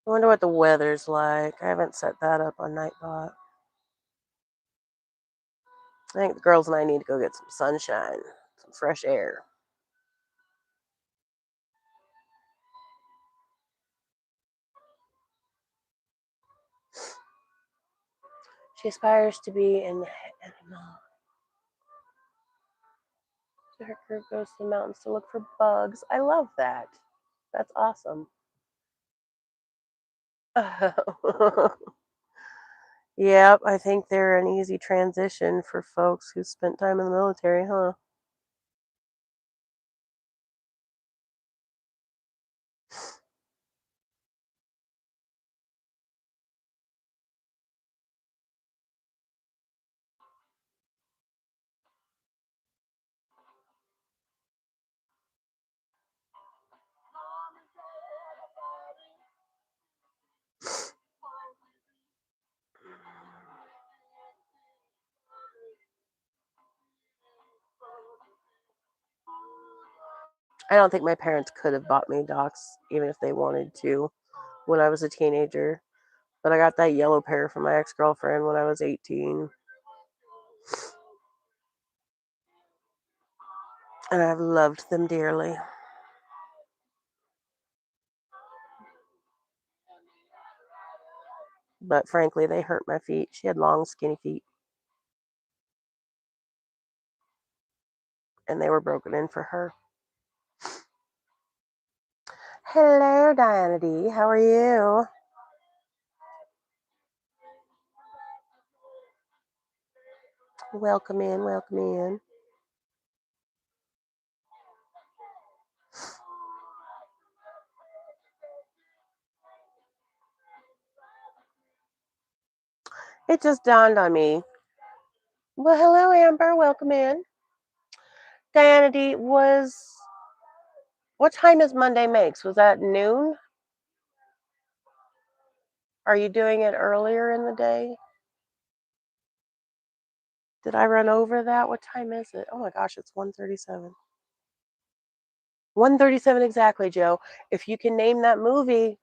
I wonder what the weather's like. I haven't set that up on Nightbot. I think the girls and I need to go get some sunshine, some fresh air. She aspires to be an animal. So her group goes to the mountains to look for bugs. I love that. That's awesome. Yep, I think they're an easy transition for folks who spent time in the military, huh? I don't think my parents could have bought me Docs even if they wanted to when I was a teenager. But I got that yellow pair from my ex-girlfriend when I was 18. And I've loved them dearly. But frankly, they hurt my feet. She had long, skinny feet. And they were broken in for her. Hello, Diana D. How are you? Welcome in, welcome in. It just dawned on me. Well, hello, Amber. Welcome in. Diana D, what time is Monday Makes? Was that noon? Are you doing it earlier in the day? Did I run over that? What time is it? Oh my gosh, it's 1:37. 1:37 exactly, Joe. If you can name that movie,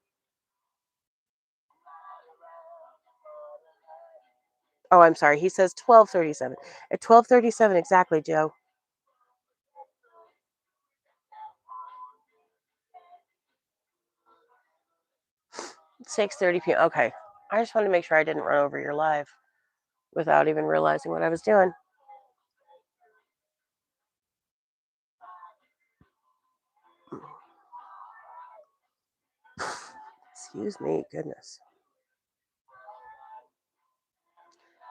Oh, I'm sorry. He says 12:37. At 12:37 exactly, Joe. 6:30 p.m. Okay. I just wanted to make sure I didn't run over your live without even realizing what I was doing. Excuse me, goodness.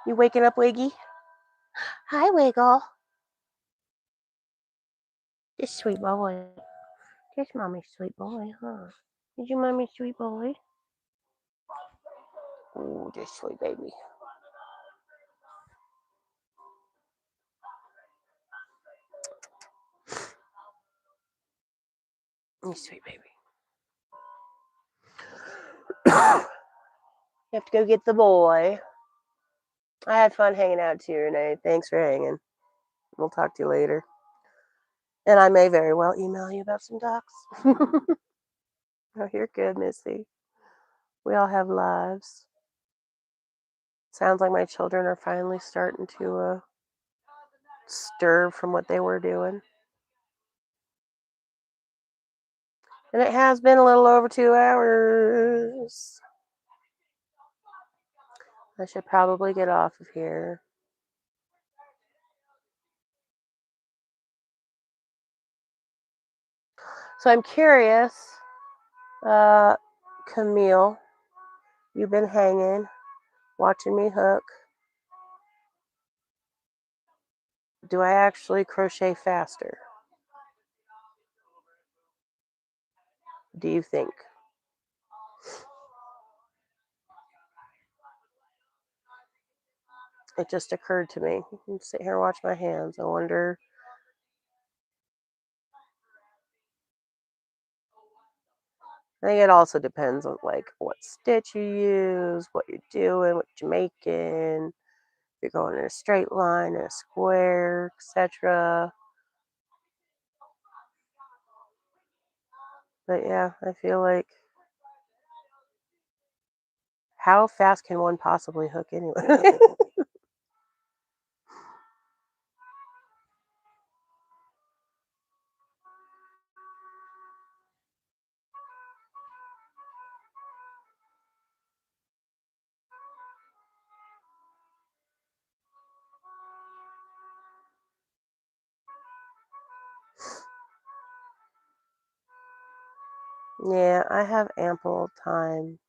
You waking up, Wiggy? Hi, Wiggle. This sweet boy. This mommy's sweet boy, huh? Is you mommy's sweet boy? Oh, this sweet baby. You sweet baby. You have to go get the boy. I had fun hanging out too, Renee. Thanks for hanging. We'll talk to you later. And I may very well email you about some docs. Oh, you're good, Missy. We all have lives. Sounds like my children are finally starting to stir from what they were doing. And it has been a little over 2 hours. I should probably get off of here. So I'm curious, Camille, you've been hanging, watching me hook. Do I actually crochet faster? Do you think? It just occurred to me. Sit here and watch my hands. I wonder. I think it also depends on like what stitch you use, what you're doing, what you're making. If you're going in a straight line, in a square, etc. But yeah, I feel like how fast can one possibly hook anyway? Yeah, I have ample time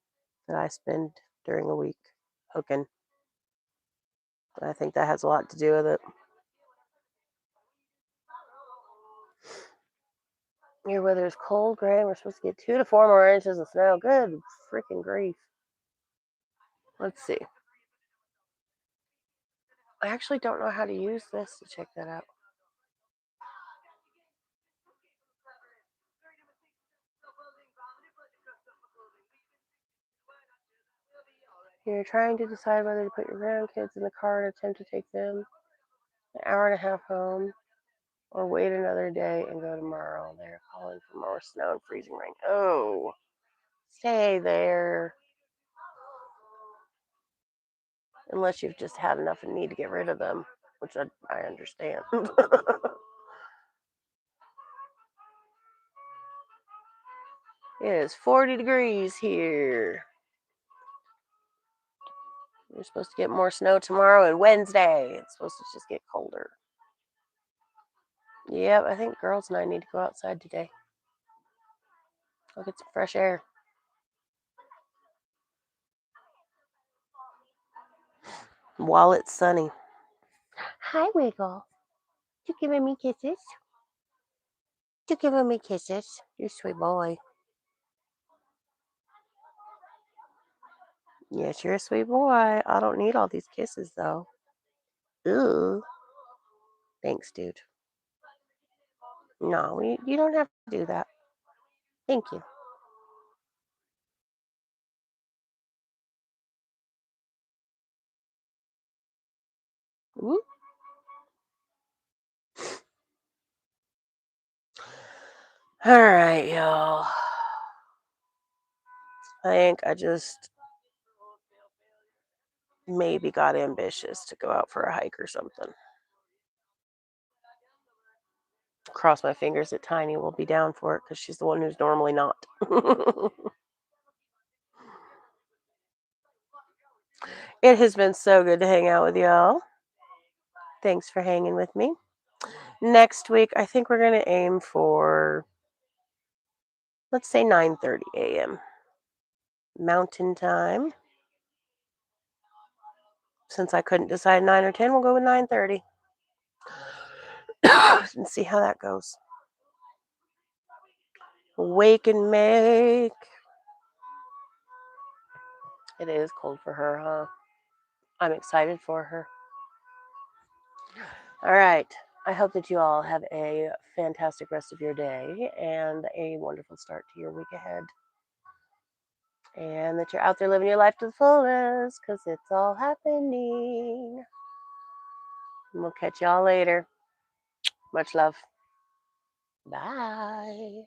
that I spend during a week hooking. I think that has a lot to do with it. Your weather is cold, gray. We're supposed to get 2 to 4 more inches of snow. Good freaking grief. Let's see. I actually don't know how to use this to check that out. You're trying to decide whether to put your grandkids in the car and attempt to take them an hour and a half home or wait another day and go tomorrow. They're calling for more snow and freezing rain. Oh, stay there. Unless you've just had enough and need to get rid of them, which I understand. It is 40 degrees here. We're supposed to get more snow tomorrow and Wednesday. It's supposed to just get colder. Yep, I think girls and I need to go outside today. I'll get some fresh air. While it's sunny. Hi, Wiggle. You giving me kisses? You giving me kisses? You sweet boy. Yes, you're a sweet boy. I don't need all these kisses though. Ooh. Thanks, dude. No, you don't have to do that. Thank you. Ooh. All right, y'all. I think I just maybe got ambitious to go out for a hike or something. Cross my fingers that Tiny will be down for it because she's the one who's normally not. It has been so good to hang out with y'all. Thanks for hanging with me. Next week, I think we're going to aim for, let's say 9:30 a.m. Mountain time. Since I couldn't decide 9 or 10, we'll go with 9:30 and see how that goes. Wake and make. It is cold for her, huh? I'm excited for her. All right. I hope that you all have a fantastic rest of your day and a wonderful start to your week ahead. And that you're out there living your life to the fullest because it's all happening. And we'll catch y'all later. Much love. Bye.